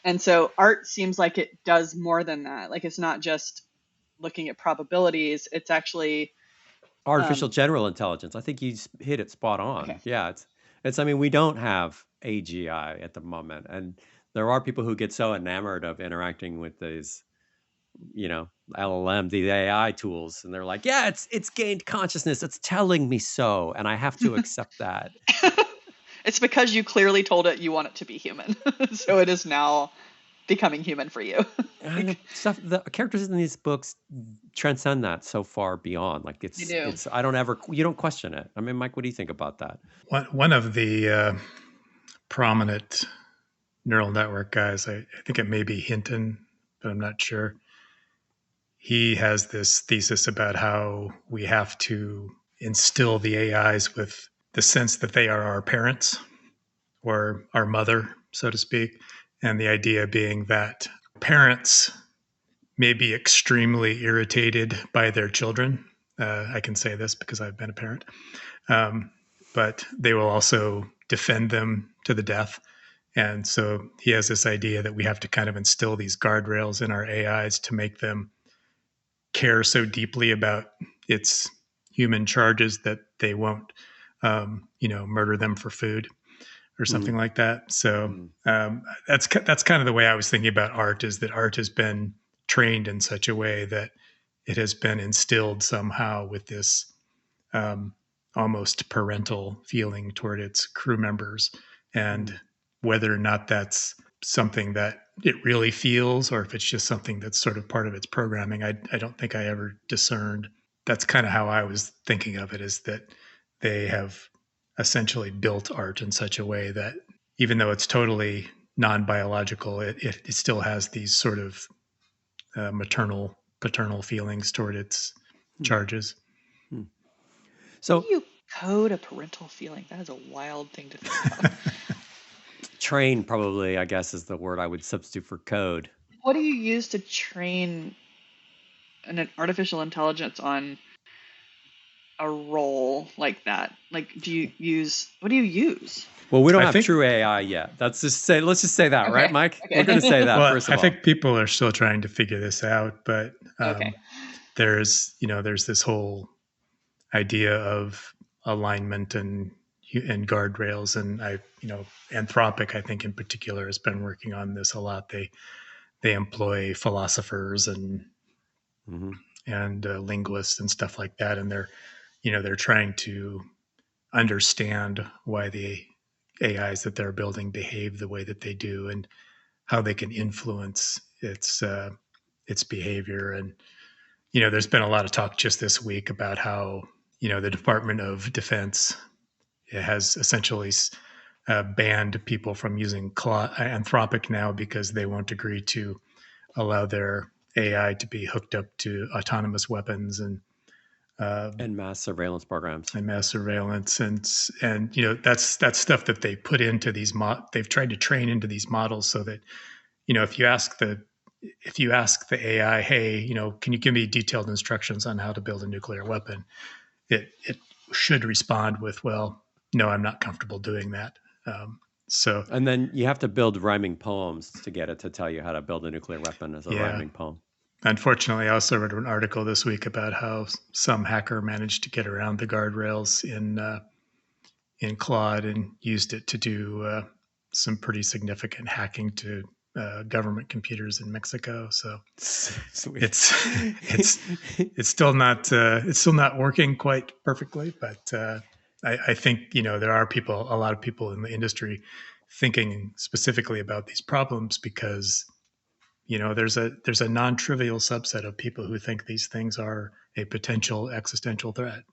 And so Art seems like it does more than that. Like it's not just looking at probabilities, it's actually Artificial general intelligence. I think you hit it spot okay. on. Yeah, it's I mean, we don't have AGI at the moment, and there are people who get so enamored of interacting with these LLM, the AI tools, and they're like, yeah, it's gained consciousness. It's telling me so, and I have to accept that. It's because you clearly told it you want it to be human. So it is now becoming human for you. And Like, the characters in these books transcend that so far beyond. Like you do. you don't question it. I mean, Mike, what do you think about that? one of the prominent neural network guys. I think it may be Hinton, but I'm not sure. He has this thesis about how we have to instill the AIs with the sense that they are our parents or our mother, so to speak. And the idea being that parents may be extremely irritated by their children. I can say this because I've been a parent. But they will also defend them to the death. And so he has this idea that we have to kind of instill these guardrails in our AIs to make them care so deeply about its human charges that they won't, murder them for food or something like that. So that's kind of the way I was thinking about art, is that art has been trained in such a way that it has been instilled somehow with this almost parental feeling toward its crew members. And whether or not that's something that it really feels, or if it's just something that's sort of part of its programming, I don't think I ever discerned. That's kind of how I was thinking of it, is that they have essentially built art in such a way that even though it's totally non-biological, it still has these sort of maternal, paternal feelings toward its charges. So How do you code a parental feeling? That is a wild thing to think about. train, probably, I guess, is the word I would substitute for code. What do you use to train an artificial intelligence on a role like that? Like, what do you use? Well, we don't I have think- true AI yet. Let's just say that, Okay, right, Mike? okay. We're going to say that Well, first of I all. think people are still trying to figure this out, but Okay. there's this whole idea of alignment and guardrails, and Anthropic, I think in particular, has been working on this a lot. They employ philosophers and linguists and stuff like that, and they're trying to understand why the AIs that they're building behave the way that they do, and how they can influence its behavior. And there's been a lot of talk just this week about how the Department of Defense has essentially banned people from using Anthropic now because they won't agree to allow their AI to be hooked up to autonomous weapons and mass surveillance programs. and mass surveillance, and that's stuff that they put into these they've tried to train into these models, so that if you ask the AI, hey, can you give me detailed instructions on how to build a nuclear weapon, it should respond with, well, no, I'm not comfortable doing that. And then you have to build rhyming poems to get it to tell you how to build a nuclear weapon as a rhyming poem. Unfortunately, I also read an article this week about how some hacker managed to get around the guardrails in Claude and used it to do some pretty significant hacking to government computers in Mexico. So it's still not working quite perfectly, but I think there are a lot of people in the industry thinking specifically about these problems, because there's a non-trivial subset of people who think these things are a potential existential threat.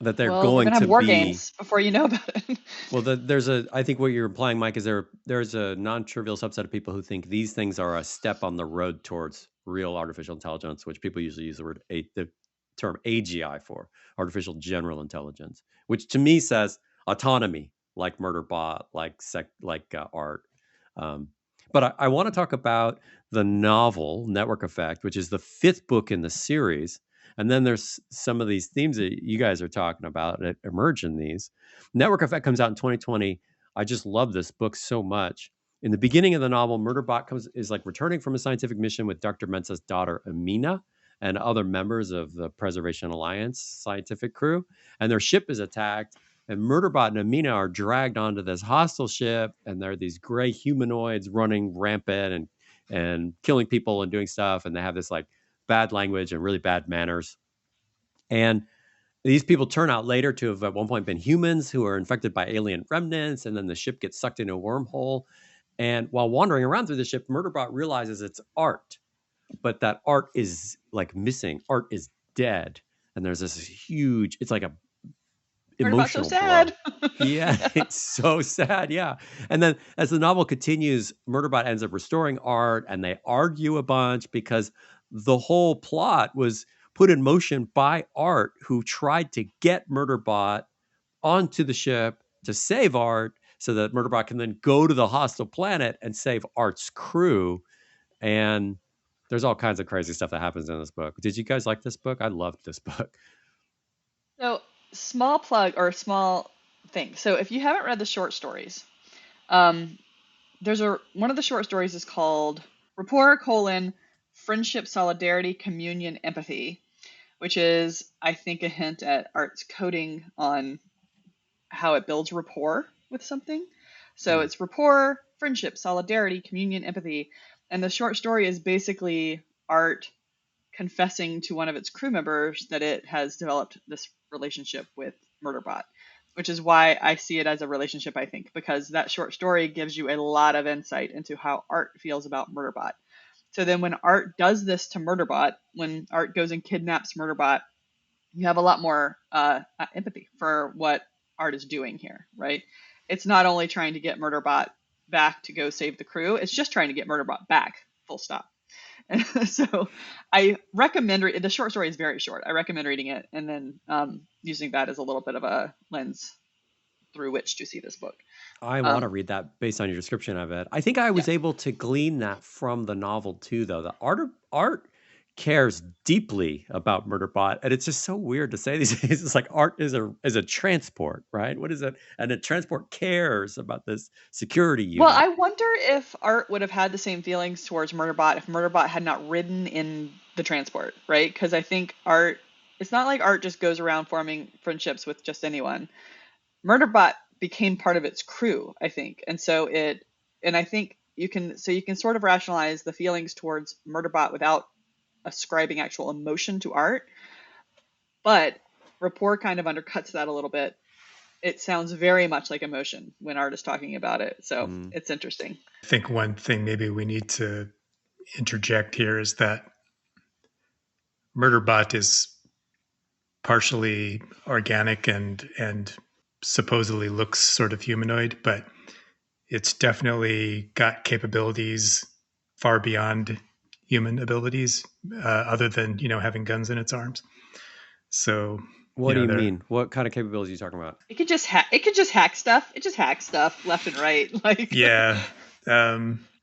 That they're Well, going we're gonna to have war be games before you know about it. Well, I think what you're implying, Mike, is there's a non-trivial subset of people who think these things are a step on the road towards real artificial intelligence, which people usually use the term AGI for, artificial general intelligence, which to me says autonomy, like Murderbot, like art. But I want to talk about the novel Network Effect, which is the 5th book in the series. And then there's some of these themes that you guys are talking about that emerge in these. Network Effect comes out in 2020. I just love this book so much. In the beginning of the novel, Murderbot is like returning from a scientific mission with Dr. Mensah's daughter, Amina, and other members of the Preservation Alliance scientific crew. And their ship is attacked. And Murderbot and Amina are dragged onto this hostile ship. And there are these gray humanoids running rampant and killing people and doing stuff. And they have this like bad language and really bad manners. And these people turn out later to have at one point been humans who are infected by alien remnants, and then the ship gets sucked into a wormhole. And while wandering around through the ship, Murderbot realizes it's art, but that art is like missing. Art is dead. And there's this huge, it's like Murderbot's so emotional sad. blow. Yeah, it's so sad. Yeah. And then as the novel continues, Murderbot ends up restoring Art and they argue a bunch because the whole plot was put in motion by Art, who tried to get Murderbot onto the ship to save Art so that Murderbot can then go to the hostile planet and save Art's crew. And there's all kinds of crazy stuff that happens in this book. Did you guys like this book? I loved this book. So, small plug or small thing. So, if you haven't read the short stories, um, there's one of the short stories is called Rapport: Friendship, Solidarity, Communion, Empathy, which is, I think, a hint at Art's coding on how it builds rapport with something. So it's rapport, friendship, solidarity, communion, empathy. And the short story is basically Art confessing to one of its crew members that it has developed this relationship with Murderbot, which is why I see it as a relationship, I think, because that short story gives you a lot of insight into how Art feels about Murderbot. So then when Art does this to Murderbot, when Art goes and kidnaps Murderbot, you have a lot more empathy for what Art is doing here, right? It's not only trying to get Murderbot back to go save the crew, it's just trying to get Murderbot back, full stop. And so I recommend, the short story is very short. I recommend reading it and then using that as a little bit of a lens through which to see this book. I want to read that based on your description of it. I think I was able to glean that from the novel too, though. The Art cares deeply about Murderbot, and it's just so weird to say these days. It's like Art is a transport, right? What is it? And a transport cares about this security unit. Well, I wonder if Art would have had the same feelings towards Murderbot if Murderbot had not ridden in the transport, right? Because I think it's not like Art just goes around forming friendships with just anyone. Murderbot became part of its crew, I think. And I think you can sort of rationalize the feelings towards Murderbot without ascribing actual emotion to Art. But rapport kind of undercuts that a little bit. It sounds very much like emotion when Art is talking about it. So it's interesting. I think one thing maybe we need to interject here is that Murderbot is partially organic and supposedly looks sort of humanoid, but it's definitely got capabilities far beyond human abilities, other than having guns in its arms. So what do you mean? What kind of capabilities are you talking about? It could just hack stuff. It just hacks stuff left and right. Like yeah.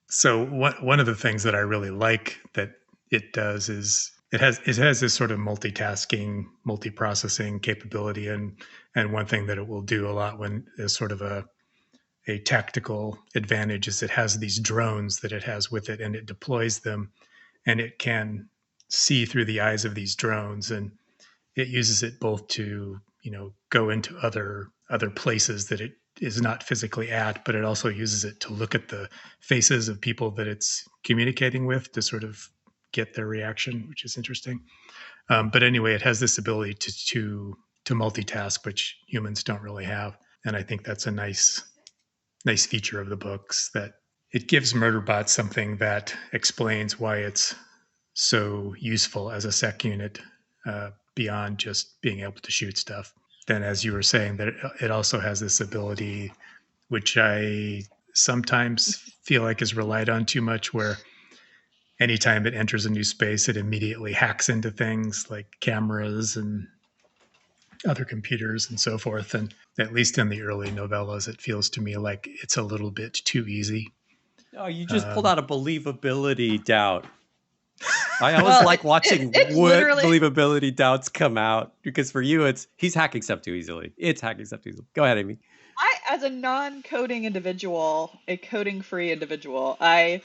So one of the things that I really like that it does is it has this sort of multitasking, multiprocessing capability, and one thing that it will do a lot when is sort of a tactical advantage is it has these drones that it has with it, and it deploys them, and it can see through the eyes of these drones, and it uses it both to go into other places that it is not physically at, but it also uses it to look at the faces of people that it's communicating with to sort of get their reaction, which is interesting. But anyway, it has this ability to multitask, which humans don't really have, and I think that's a nice feature of the books, that it gives Murderbot something that explains why it's so useful as a sec unit, beyond just being able to shoot stuff. Then, as you were saying, that it also has this ability, which I sometimes feel like is relied on too much, where anytime it enters a new space, it immediately hacks into things like cameras and other computers and so forth. And at least in the early novellas, it feels to me like it's a little bit too easy. Oh, you just pulled out a believability doubt. I always like watching what believability doubts come out, because for you, he's hacking stuff too easily. It's hacking stuff too easily. Go ahead, Amy. As a non-coding individual, a coding-free individual, I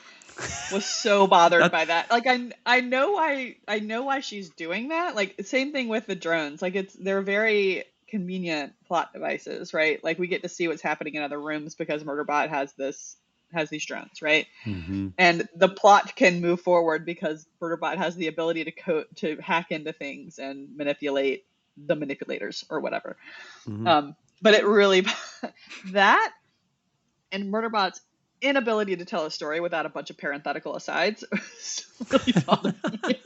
was so bothered by that. Like I know why she's doing that. Like same thing with the drones. Like they're very convenient plot devices, right? Like we get to see what's happening in other rooms because Murderbot has these drones, right? Mm-hmm. And the plot can move forward because Murderbot has the ability to hack into things and manipulate the manipulators or whatever. Mm-hmm. But it really that and Murderbot's inability to tell a story without a bunch of parenthetical asides really bothered me.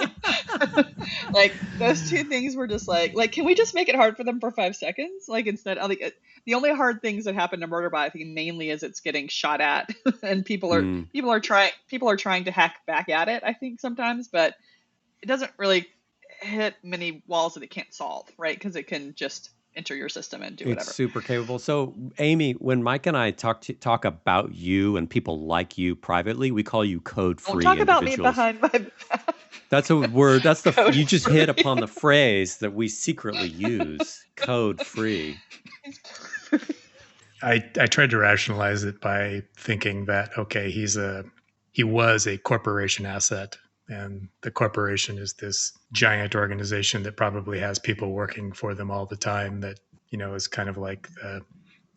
Like those two things were just like, can we just make it hard for them for 5 seconds? Like instead, like the only hard things that happen to Murderbot, I think, mainly is it's getting shot at, and people are trying to hack back at it. I think sometimes, but it doesn't really hit many walls that it can't solve, right? Because it can just enter your system and do It's whatever. super capable. So, Amy, when Mike and I talk about you and people like you privately, we call you code-free Don't talk about me individuals. behind my back. That's a word. That's the Code you just free. hit upon the phrase that we secretly use. Code-free. I tried to rationalize it by thinking that, okay, he was a corporation asset, and the corporation is this giant organization that probably has people working for them all the time that, is kind of like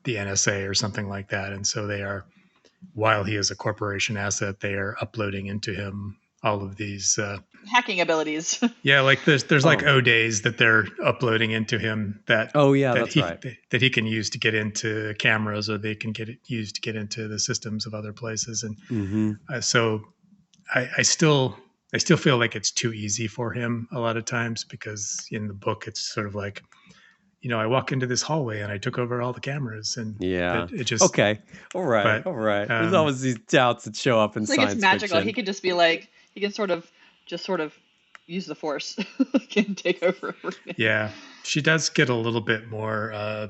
the NSA or something like that. And so they are, while he is a corporation asset, they are uploading into him all of these hacking abilities. Yeah, like there's like O-days that they're uploading into him that that he can use to get into cameras, or they can used to get into the systems of other places. And so I still feel like it's too easy for him a lot of times, because in the book it's sort of like, I walk into this hallway and I took over all the cameras, and it just okay, all right. There's always these doubts that show up in science it's magical. fiction. He could just be like, he can sort of use the force can take over everything. Yeah, she does get a little bit more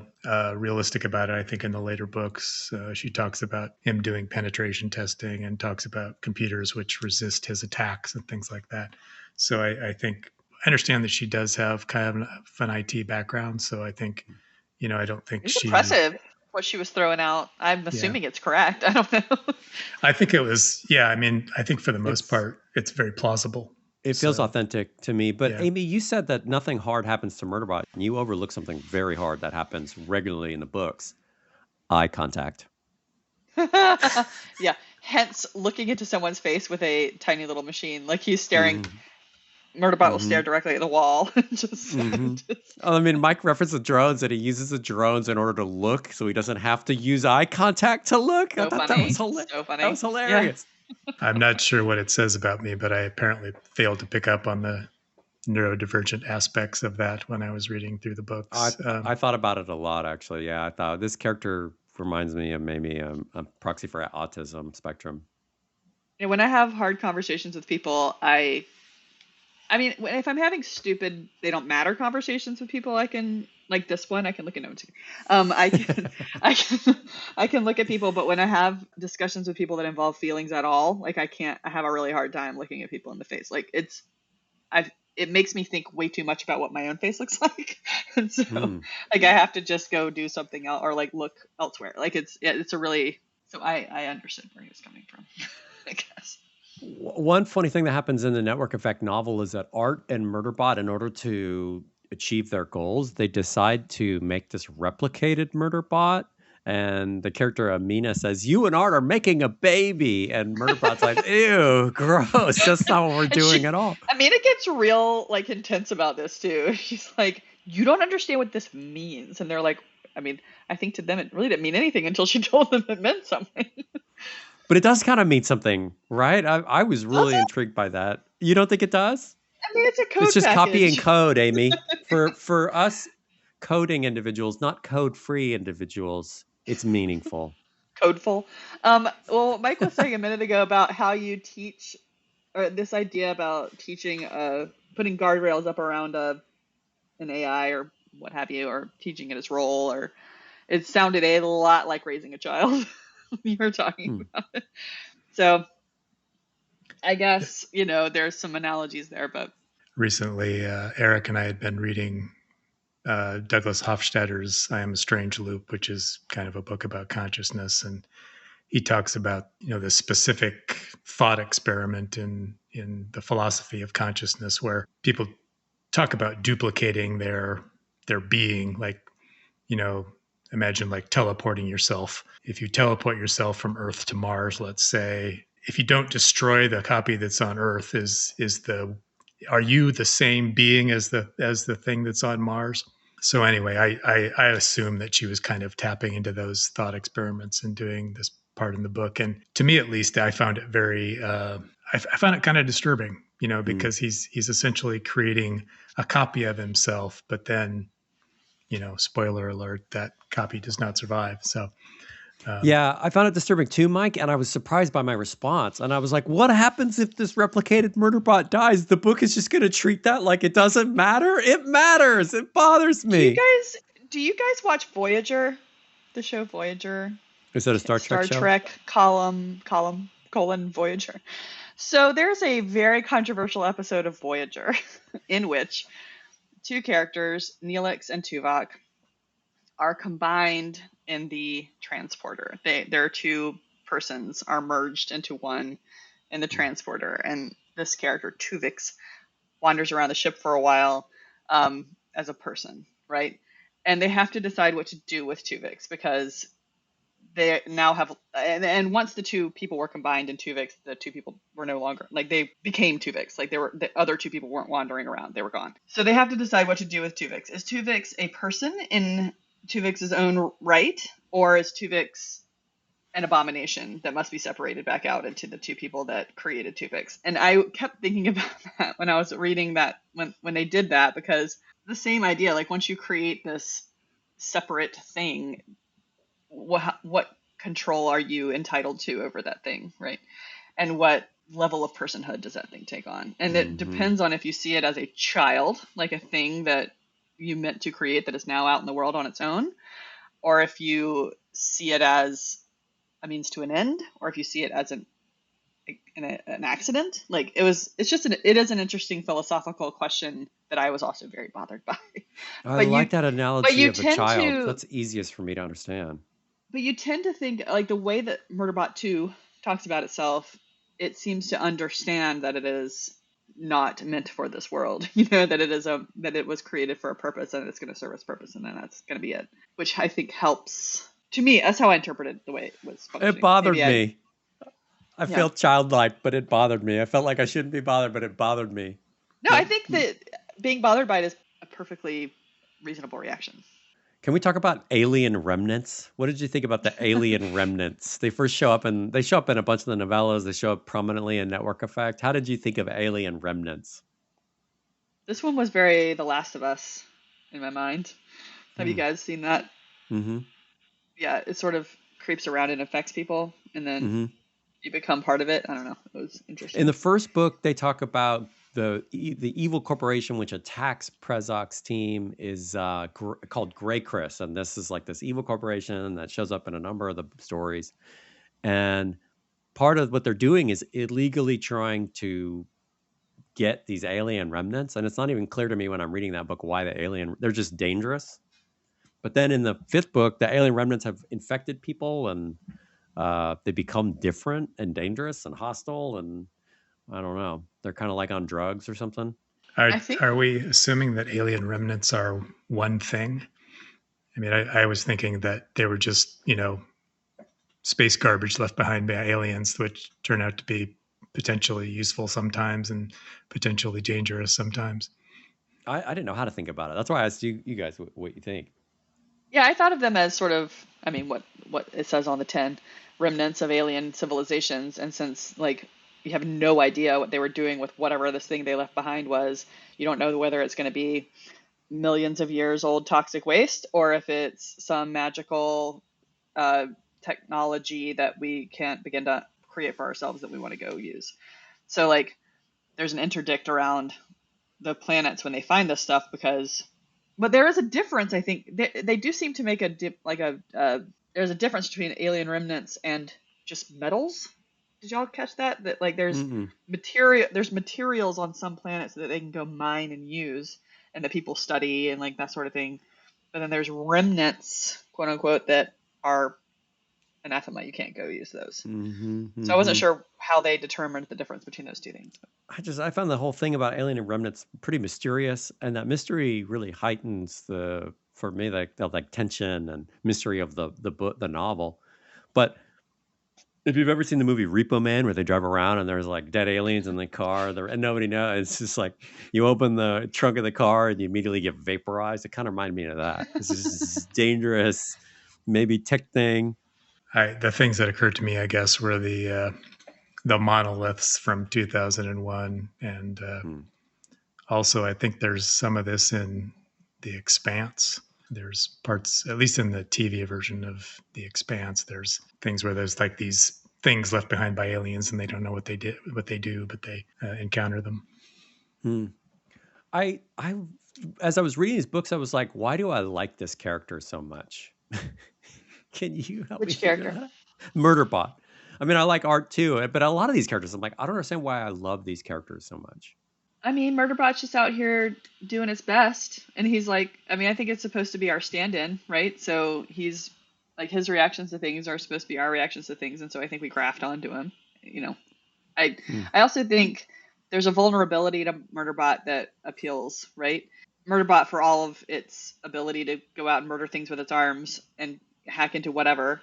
realistic about it, I think, in the later books. She talks about him doing penetration testing and talks about computers which resist his attacks and things like that. So I think I understand that she does have kind of an IT background. So I think, I don't think it's impressive what she was throwing out. I'm assuming it's correct. I don't know. I think it was, I mean, I think for the most part, it's very plausible. It feels authentic to me. But Amy, you said that nothing hard happens to Murderbot, and you overlook something very hard that happens regularly in the books: eye contact. Yeah. Hence, looking into someone's face with a tiny little machine, like he's staring. Murderbot will stare directly at the wall. I mean, Mike referenced the drones, and he uses the drones in order to look, so he doesn't have to use eye contact to look. So I thought funny. That was hilarious. Yeah. I'm not sure what it says about me, but I apparently failed to pick up on the neurodivergent aspects of that when I was reading through the books. I thought about it a lot, actually. Yeah, I thought this character reminds me of maybe a proxy for autism spectrum. When I have hard conversations with people, I mean, if I'm having stupid, they don't matter conversations with people, I can, like this one, I can look at notes. I can look at people, but when I have discussions with people that involve feelings at all, like I have a really hard time looking at people in the face. Like it makes me think way too much about what my own face looks like. And so like I have to just go do something else or like look elsewhere. Like it's a really, so I understood where he was coming from, I guess. One funny thing that happens in the Network Effect novel is that Art and Murderbot, in order to achieve their goals, they decide to make this replicated Murderbot. And the character Amina says, "You and Art are making a baby." And Murderbot's like, "Ew, gross. That's not what we're doing at all." Amina gets real like intense about this too. She's like, "You don't understand what this means." And they're like, I mean, I think to them it really didn't mean anything until she told them it meant something. But it does kind of mean something, right? I was really intrigued by that. You don't think it does? I mean, it's a code It's just package. copy and code, Amy. For us coding individuals, not code-free individuals, it's meaningful. Codeful. Well, Mike was saying a minute ago about how you teach, or this idea about teaching, putting guardrails up around an AI or what have you, or teaching it its role, or it sounded a lot like raising a child. You were talking about it. So I guess, there's some analogies there, but recently Eric and I had been reading Douglas Hofstadter's I Am a Strange Loop, which is kind of a book about consciousness. And he talks about, the specific thought experiment in the philosophy of consciousness, where people talk about duplicating their being, like, imagine like teleporting yourself. If you teleport yourself from Earth to Mars, let's say, if you don't destroy the copy that's on Earth, are you the same being as the thing that's on Mars? So anyway, I assume that she was kind of tapping into those thought experiments and doing this part in the book. And to me, at least, I found it very, I found it kind of disturbing, because he's essentially creating a copy of himself, but then, spoiler alert, that copy does not survive. So, Yeah, I found it disturbing too, Mike, and I was surprised by my response. And I was like, what happens if this replicated Murderbot dies? The book is just going to treat that like it doesn't matter? It matters. It bothers me. Do you guys watch Voyager? The show Voyager? Is that a Star Trek show? Star Trek colon Voyager. So there's a very controversial episode of Voyager in which two characters, Neelix and Tuvok, are combined in the transporter. Their two persons are merged into one in the transporter, and this character, Tuvix, wanders around the ship for a while as a person, right? And they have to decide what to do with Tuvix because they now have, and once the two people were combined in Tuvix, the two people were no longer, like they became Tuvix. Like the other two people weren't wandering around, they were gone. So they have to decide what to do with Tuvix. Is Tuvix a person in Tuvix's own right, or is Tuvix an abomination that must be separated back out into the two people that created Tuvix? And I kept thinking about that when I was reading that, when they did that, because the same idea, like once you create this separate thing, what control are you entitled to over that thing, right? And what level of personhood does that thing take on? And it depends on if you see it as a child, like a thing that you meant to create that is now out in the world on its own, or if you see it as a means to an end, or if you see it as an accident. Like it is an interesting philosophical question that I was also very bothered by. I like that analogy of a child. To, that's easiest for me to understand. But you tend to think, like the way that Murderbot 2 talks about itself, it seems to understand that it is not meant for this world, that it was created for a purpose and it's going to serve its purpose, and then that's going to be it, which I think helps. To me, that's how I interpreted the way it was functioning. It bothered me. I felt childlike, but it bothered me. I felt like I shouldn't be bothered, but it bothered me. No, I think that being bothered by it is a perfectly reasonable reaction. Can we talk about alien remnants? What did you think about the alien remnants? They first show up in a bunch of the novellas. They show up prominently in Network Effect. How did you think of alien remnants? This one was very The Last of Us in my mind. Have you guys seen that? Mm-hmm. Yeah, it sort of creeps around and affects people, and then you become part of it. I don't know. It was interesting. In the first book, they talk about the evil corporation which attacks Prezok's team is called Grey Chris, and this is like this evil corporation that shows up in a number of the stories. And part of what they're doing is illegally trying to get these alien remnants, and it's not even clear to me when I'm reading that book why they're just dangerous. But then in the fifth book, the alien remnants have infected people, and they become different and dangerous and hostile, and I don't know. They're kind of like on drugs or something. Are we assuming that alien remnants are one thing? I mean, I was thinking that they were just, space garbage left behind by aliens, which turn out to be potentially useful sometimes and potentially dangerous sometimes. I didn't know how to think about it. That's why I asked you guys what you think. Yeah, I thought of them as sort of, what it says on the 10, remnants of alien civilizations. And since, you have no idea what they were doing with whatever this thing they left behind was, you don't know whether it's going to be millions of years old toxic waste, or if it's some magical technology that we can't begin to create for ourselves that we want to go use. So, there's an interdict around the planets when they find this stuff, but there is a difference. I think they do seem to make there's a difference between alien remnants and just metals. Did y'all catch that? That there's materials on some planets that they can go mine and use, and that people study and that sort of thing. But then there's remnants, quote unquote, that are anathema. You can't go use those. So I wasn't sure how they determined the difference between those two things. I found the whole thing about alien and remnants pretty mysterious, and that mystery really heightens the tension and mystery of the book, the novel. But if you've ever seen the movie Repo Man, where they drive around and there's dead aliens in the car, and nobody knows, it's just you open the trunk of the car and you immediately get vaporized. It kind of reminded me of that. This is dangerous, maybe tech thing. The things that occurred to me, I guess, were the the monoliths from 2001. And also, I think there's some of this in The Expanse. There's parts, at least in the TV version of The Expanse, there's things where there's like these things left behind by aliens, and they don't know what they do, but they encounter them. I as I was reading these books, I was like, why do I like this character so much? Can you help me? Which character? That? Murderbot. I mean, I like art too, but a lot of these characters, I'm like, I don't understand why I love these characters so much. I mean, Murderbot's just out here doing his best, and he's like, I mean, I think it's supposed to be our stand-in, right? So he's like, his reactions to things are supposed to be our reactions to things, and so I think we craft onto him. You know, I also think there's a vulnerability to Murderbot that appeals, right? Murderbot, for all of its ability to go out and murder things with its arms and hack into whatever,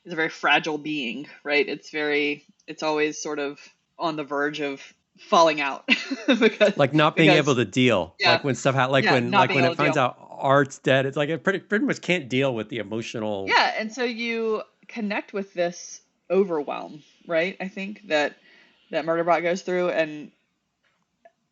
is a very fragile being, right? It's always sort of on the verge of falling out because like not being able to deal, like when stuff when it finds out Art's dead, it's like it pretty much can't deal with the emotional. Yeah, and so you connect with this overwhelm, right? I think that Murderbot goes through, and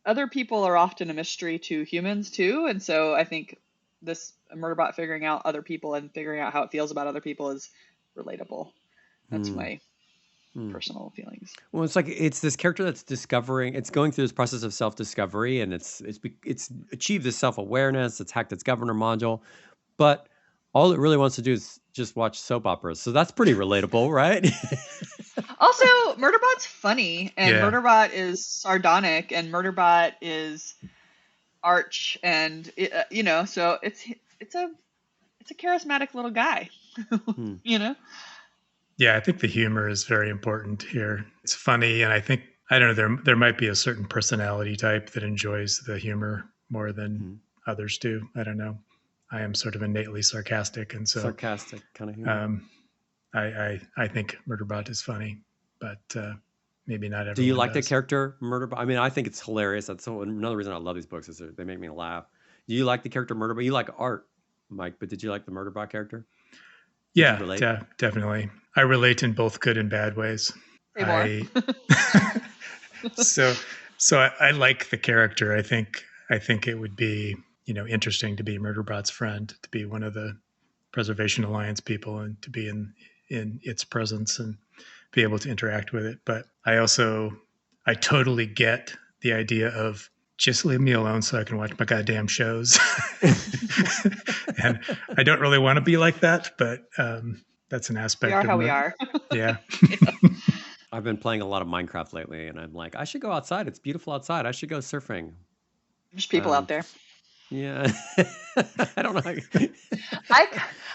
other people are often a mystery to humans too, and so I think this Murderbot figuring out other people and figuring out how it feels about other people is relatable. That's my personal feelings. Well, it's like it's this character that's discovering, it's going through this process of self-discovery, and it's achieved this self-awareness, it's hacked its governor module, but all it really wants to do is just watch soap operas. So that's pretty relatable, right? Also, Murderbot's funny, and Murderbot is sardonic, and Murderbot is arch, and so it's a charismatic little guy, you know. Yeah, I think the humor is very important here. It's funny, and I think, I don't know, there might be a certain personality type that enjoys the humor more than others do. I don't know. I am sort of innately sarcastic, and so sarcastic kind of humor. I think Murderbot is funny, but maybe not everyone. Do you like does. the character Murderbot? I mean, I think it's hilarious. That's another reason I love these books, is they make me laugh. Do you like the character Murderbot? You like art, Mike, but did you like the Murderbot character? Yeah, definitely. I relate in both good and bad ways. So I like the character. I think it would be, interesting to be Murderbot's friend, to be one of the Preservation Alliance people, and to be in its presence and be able to interact with it. But I totally get the idea of just leave me alone so I can watch my goddamn shows. And I don't really want to be like that, but that's an aspect of how we are. Yeah. I've been playing a lot of Minecraft lately, and I'm like, I should go outside. It's beautiful outside. I should go surfing. There's people out there. Yeah. I don't know.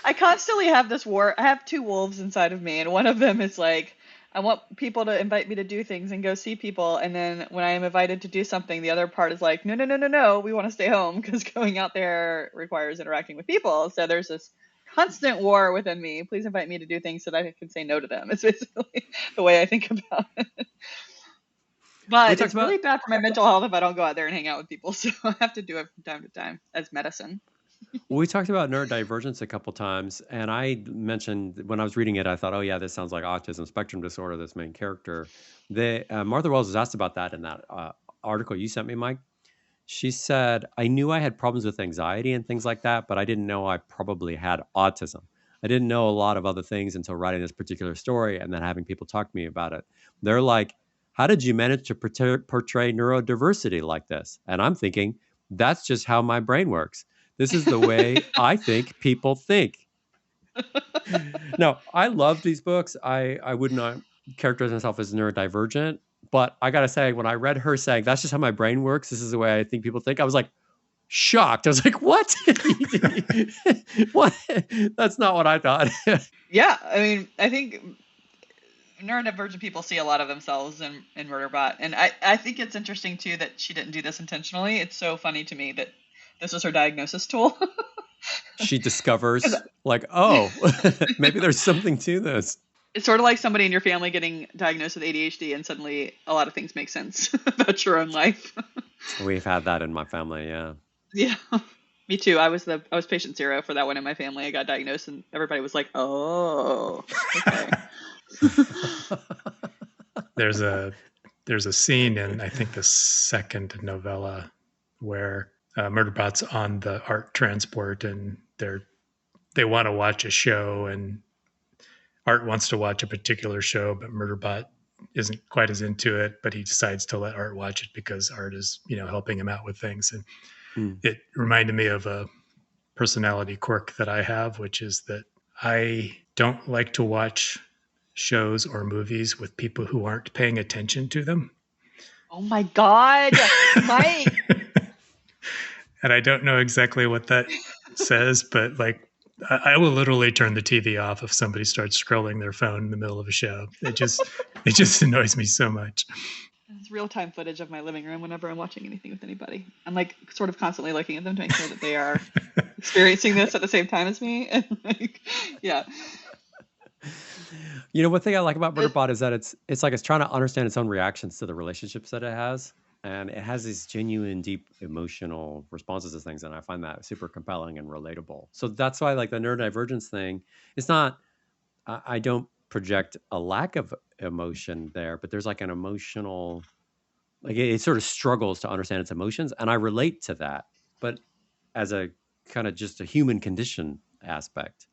I constantly have this war. I have two wolves inside of me, and one of them is like, I want people to invite me to do things and go see people. And then when I am invited to do something, the other part is like, no, we want to stay home because going out there requires interacting with people. So there's this constant war within me. Please invite me to do things so that I can say no to them. It's basically the way I think about it. But it's really bad for my mental health if I don't go out there and hang out with people. So I have to do it from time to time as medicine. Well, we talked about neurodivergence a couple times, and I mentioned when I was reading it, I thought, oh yeah, this sounds like autism spectrum disorder, this main character. Martha Wells was asked about that in that article you sent me, Mike. She said, I knew I had problems with anxiety and things like that, but I didn't know I probably had autism. I didn't know a lot of other things until writing this particular story and then having people talk to me about it. They're like, how did you manage to portray neurodiversity like this? And I'm thinking, that's just how my brain works. This is the way I think people think. No, I love these books. I would not characterize myself as neurodivergent, but I got to say, when I read her saying, that's just how my brain works, this is the way I think people think, I was like, shocked. I was like, what? What? That's not what I thought. Yeah, I mean, I think neurodivergent people see a lot of themselves in Murderbot. And I think it's interesting, too, that she didn't do this intentionally. It's so funny to me that this was her diagnosis tool. She discovers, like, oh, maybe there's something to this. It's sort of like somebody in your family getting diagnosed with ADHD, and suddenly a lot of things make sense about your own life. We've had that in my family, yeah. Yeah, me too. I was patient zero for that one in my family. I got diagnosed, and everybody was like, "Oh, okay." there's a scene in, I think, the second novella where Murderbot's on the Art transport, and they want to watch a show, and Art wants to watch a particular show, but Murderbot isn't quite as into it, but he decides to let Art watch it because Art is, helping him out with things. And Mm. it reminded me of a personality quirk that I have, which is that I don't like to watch shows or movies with people who aren't paying attention to them. Oh my God, Mike. And I don't know exactly what that says, but like, I will literally turn the TV off if somebody starts scrolling their phone in the middle of a show. It just annoys me so much. It's real-time footage of my living room whenever I'm watching anything with anybody. I'm like sort of constantly looking at them to make sure that they are experiencing this at the same time as me. And like, yeah. One thing I like about Murderbot is that it's like it's trying to understand its own reactions to the relationships that it has. And it has these genuine, deep emotional responses to things. And I find that super compelling and relatable. So that's why like the neurodivergence thing, it's not, I don't project a lack of emotion there, but there's like an emotional, like it sort of struggles to understand its emotions. And I relate to that, but as a kind of just a human condition aspect.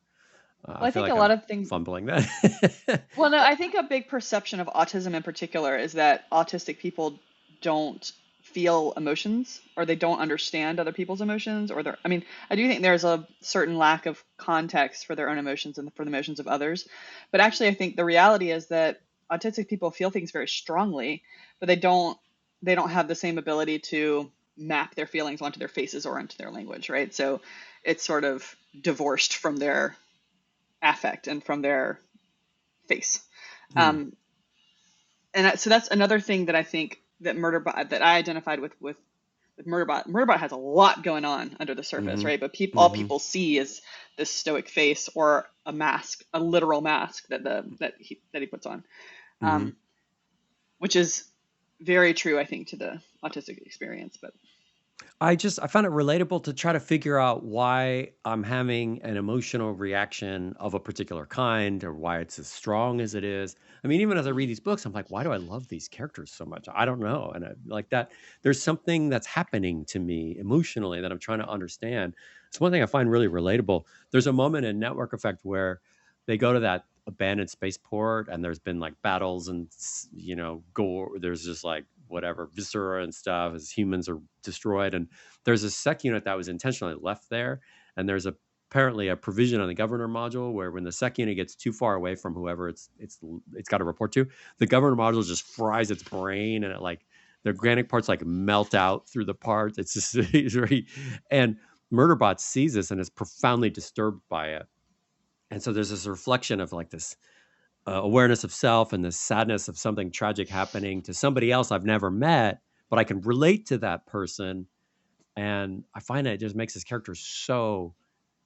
Well, I I feel think like a lot I'm of things. fumbling that. Well, no, I think a big perception of autism in particular is that autistic people don't feel emotions or they don't understand other people's emotions I mean, I do think there's a certain lack of context for their own emotions and for the emotions of others. But actually, I think the reality is that autistic people feel things very strongly, but they don't have the same ability to map their feelings onto their faces or onto their language, right? So it's sort of divorced from their affect and from their face. Um, so that's another thing that I think that Murderbot that I identified with Murderbot. Murderbot has a lot going on under the surface, Mm-hmm. right? But all people see is this stoic face or a mask, a literal mask that he puts on, which is very true, I think, to the autistic experience. But I found it relatable to try to figure out why I'm having an emotional reaction of a particular kind or why it's as strong as it is. I mean, even as I read these books, I'm like, why do I love these characters so much? I don't know. And like that, there's something that's happening to me emotionally that I'm trying to understand. It's one thing I find really relatable. There's a moment in Network Effect where they go to that abandoned spaceport and there's been like battles and, gore. There's just like whatever viscera and stuff as humans are destroyed. And there's a sec unit that was intentionally left there. And there's apparently a provision on the governor module where when the sec unit gets too far away from whoever it's got to report to, the governor module just fries its brain and it like the organic parts like melt out through the parts. It's just it's very, and Murderbot sees this and is profoundly disturbed by it. And so there's this reflection of like this awareness of self and the sadness of something tragic happening to somebody else I've never met, but I can relate to that person. And I find that it just makes this character so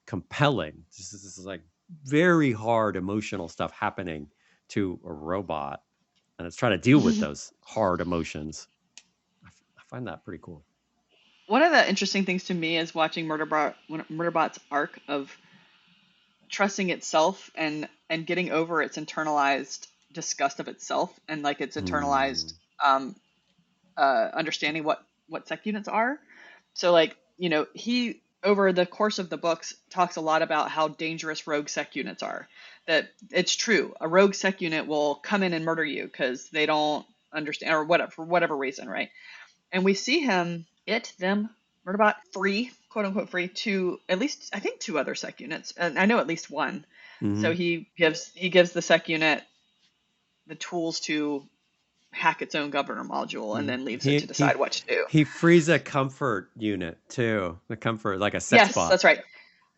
compelling. This is like very hard emotional stuff happening to a robot. And it's trying to deal with those hard emotions. I find that pretty cool. one of the interesting things to me is watching Murderbot's arc of trusting itself and getting over its internalized disgust of itself and like its internalized understanding what sec units are. So like, he over the course of the books talks a lot about how dangerous rogue sec units are. That it's true. A rogue sec unit will come in and murder you because they don't understand or whatever, for whatever reason, right? And we see him, Murderbot free, quote unquote free, to at least I think 2 other sec units, and I know at least one. So he gives the sec unit the tools to hack its own governor module and then leaves it to decide what to do. He frees a comfort unit too. The comfort, like a sex Yes, bot. that's right.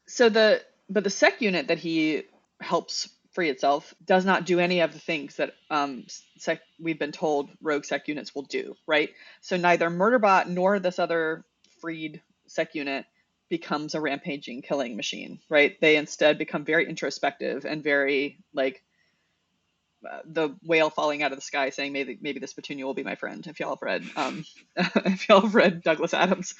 So the sec unit that he helps free itself does not do any of the things that we've been told rogue sec units will do, right? So neither Murderbot nor this other freed sec unit becomes a rampaging killing machine, right? They instead become very introspective and very like the whale falling out of the sky saying maybe this petunia will be my friend. If y'all have read Douglas Adams,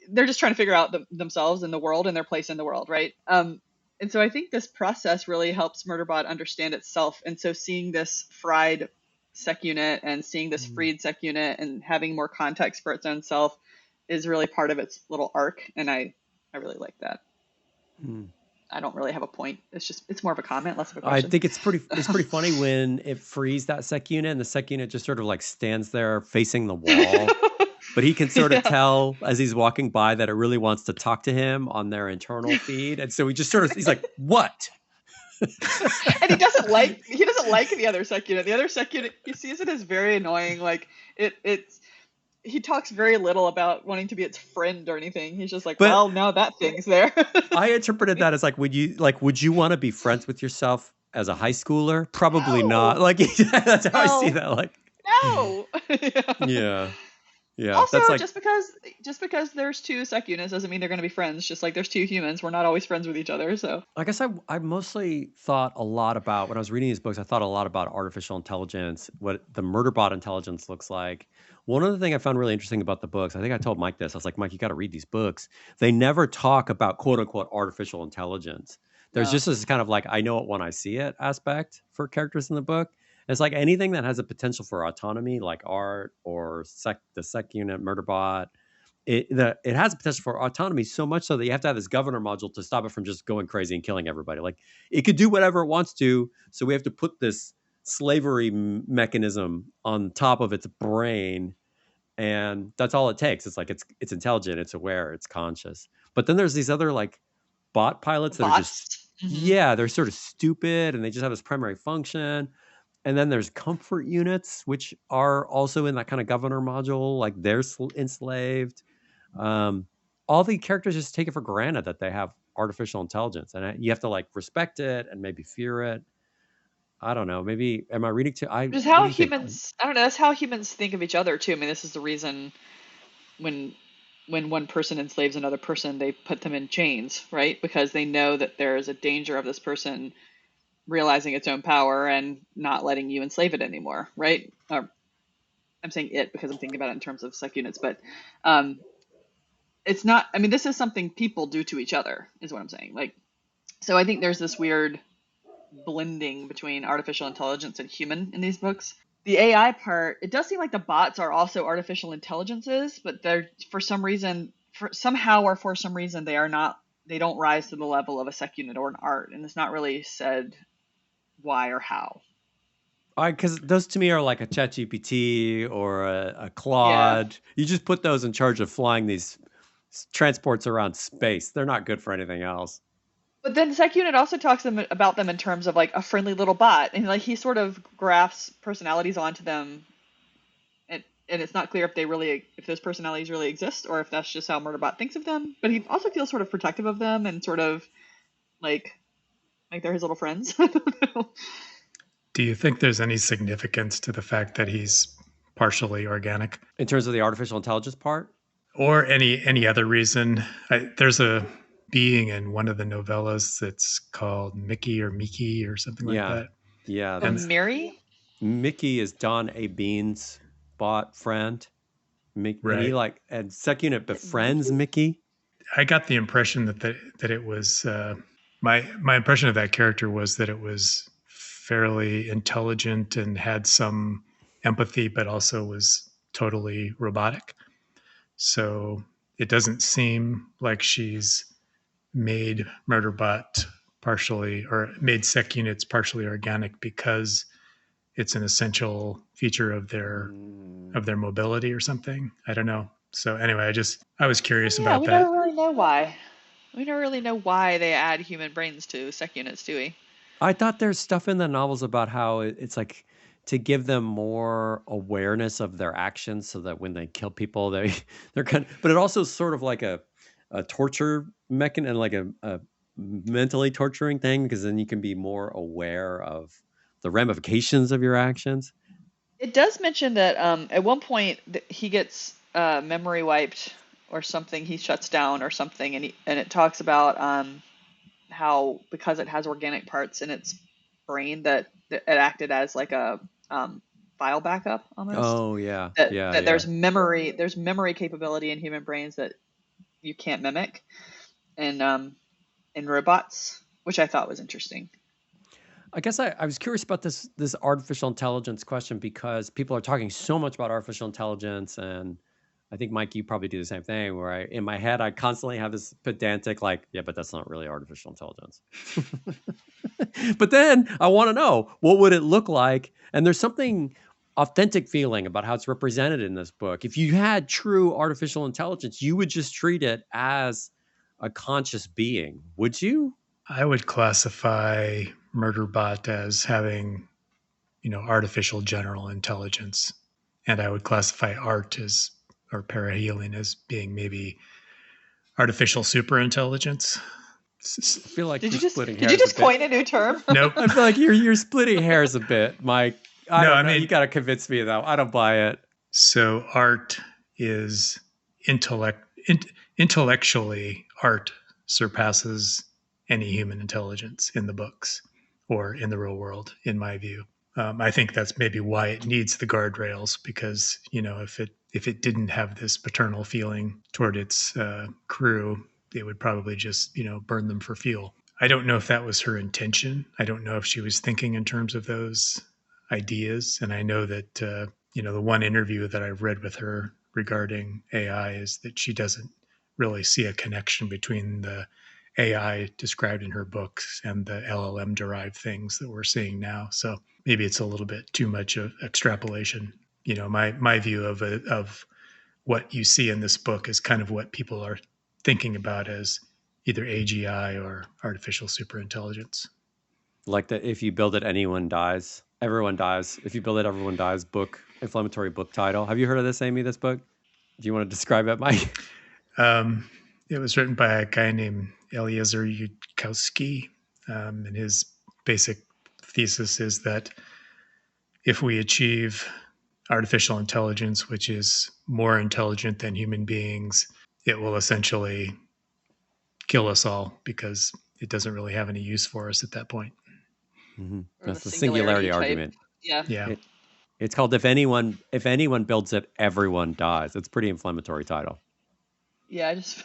they're just trying to figure out themselves and the world and their place in the world, right? And so I think this process really helps Murderbot understand itself. And so seeing this fried sec unit and seeing this freed sec unit and having more context for its own self is really part of its little arc, and I really like that. I don't really have a point. It's more of a comment, less of a question. I think it's pretty funny when it frees that sec unit and the sec unit just sort of like stands there facing the wall. But he can sort of tell as he's walking by that it really wants to talk to him on their internal feed. And so he's like, what? And he doesn't like the other sec unit. The other sec unit, he sees it as very annoying. Like he talks very little about wanting to be its friend or anything. He's just like, well, now that thing's there. I interpreted that as like, would you want to be friends with yourself as a high schooler? Probably not. Like that's how I see that. Like, no. Yeah. Yeah. Also, that's like, just because there's two sec units doesn't mean they're going to be friends. Just like there's two humans, we're not always friends with each other. So I guess I mostly thought a lot about, when I was reading these books, I thought a lot about artificial intelligence, what the Murderbot intelligence looks like. One other thing I found really interesting about the books, I think I told Mike this. I was like, Mike, you got to read these books. They never talk about quote unquote artificial intelligence. There's just this kind of like, I know it when I see it aspect for characters in the book. It's like anything that has a potential for autonomy, like art or the sec unit, Murderbot, it has a potential for autonomy so much so that you have to have this governor module to stop it from just going crazy and killing everybody. Like it could do whatever it wants to. So we have to put this slavery mechanism on top of its brain. And that's all it takes. It's like, it's intelligent, it's aware, it's conscious. But then there's these other like bot pilots that are just, they're sort of stupid and they just have this primary function. And then there's comfort units, which are also in that kind of governor module, like they're enslaved. All the characters just take it for granted that they have artificial intelligence, and you have to like respect it and maybe fear it. I don't know. Maybe am I reading too? Just how humans. I don't know. That's how humans think of each other too. I mean, this is the reason when one person enslaves another person, they put them in chains, right? Because they know that there is a danger of this person realizing its own power and not letting you enslave it anymore, right? I'm saying it because I'm thinking about it in terms of sec units, but it's not. I mean, this is something people do to each other, is what I'm saying. Like, so I think there's this weird blending between artificial intelligence and human in these books. The AI part, it does seem like the bots are also artificial intelligences, but they're for some reason they are not. They don't rise to the level of a sec unit or an art, and it's not really said why or how. Because those to me are like a ChatGPT or a Claude. Yeah. You just put those in charge of flying these transports around space. They're not good for anything else. But then sec unit also talks about them in terms of like a friendly little bot, and like he sort of grafts personalities onto them, and it's not clear if those personalities really exist or if that's just how Murderbot thinks of them. But he also feels sort of protective of them and sort of like they're his little friends. I don't know. Do you think there's any significance to the fact that he's partially organic? In terms of the artificial intelligence part? Or any other reason? There's a being in one of the novellas that's called Mickey or Miki or something like that. Yeah. And Mary? Mickey is Don A. Bean's bot friend. Right. And sec unit befriends Mickey. I got the impression that it was my impression of that character was that it was fairly intelligent and had some empathy, but also was totally robotic. So it doesn't seem like she's made Murderbot partially or made sec units partially organic because it's an essential feature of their mobility or something. I don't know. So anyway, I was curious about that. We never really know why. We don't really know why they add human brains to sec units, do we? I thought there's stuff in the novels about how it's like to give them more awareness of their actions so that when they kill people, they're kind of, but it also is sort of like a torture mechanism, like a mentally torturing thing, because then you can be more aware of the ramifications of your actions. It does mention that at one point he gets memory wiped or something, he shuts down or something, and it talks about how because it has organic parts in its brain that it acted as like a file backup almost. Oh yeah. There's memory capability in human brains that you can't mimic in robots, which I thought was interesting. I guess I was curious about this artificial intelligence question because people are talking so much about artificial intelligence, and I think Mike, you probably do the same thing. Where in my head, I constantly have this pedantic, like, yeah, but that's not really artificial intelligence. But then I want to know, what would it look like? And there's something authentic feeling about how it's represented in this book. If you had true artificial intelligence, you would just treat it as a conscious being, would you? I would classify Murderbot as having, artificial general intelligence. And I would classify art as, or parahealing as being maybe artificial superintelligence. I feel like Did you're you just splitting did hairs you just a bit. coin a new term? Nope. I feel like you're splitting hairs a bit, Mike. I No, don't I know. mean- You got to convince me though. I don't buy it. So art is intellectually, art surpasses any human intelligence in the books or in the real world, in my view. I think that's maybe why it needs the guardrails, because if it didn't have this paternal feeling toward its crew, it would probably just burn them for fuel. I don't know if that was her intention. I don't know if she was thinking in terms of those ideas. And I know that the one interview that I've read with her regarding AI is that she doesn't really see a connection between the AI described in her books and the LLM derived things that we're seeing now. So maybe it's a little bit too much of extrapolation. My view of what you see in this book is kind of what people are thinking about as either AGI or artificial superintelligence. Like that, if you build it, everyone dies. If you build it, everyone dies. Inflammatory book title. Have you heard of this, Amy? This book? Do you want to describe it, Mike? It was written by a guy named Eliezer Yudkowsky, and his basic thesis is that if we achieve artificial intelligence, which is more intelligent than human beings, it will essentially kill us all because it doesn't really have any use for us at that point. Mm-hmm. Or That's the the singularity type. argument. Yeah. It's called if anyone builds it, everyone dies. It's a pretty inflammatory title. Yeah, I just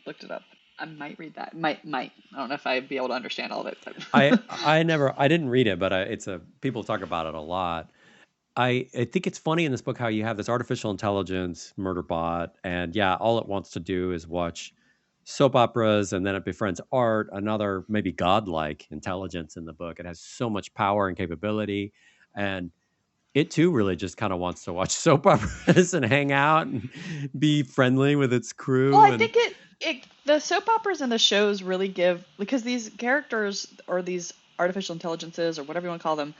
looked it up. I might read that. Might. I don't know if I'd be able to understand all of it. But I didn't read it, but people talk about it a lot. I think it's funny in this book how you have this artificial intelligence Murderbot, and yeah, all it wants to do is watch soap operas, and then it befriends art, another maybe godlike intelligence in the book. It has so much power and capability, and it too really just kind of wants to watch soap operas and hang out and be friendly with its crew. well, I think the soap operas and the shows really give, because these characters or these artificial intelligences or whatever you want to call them,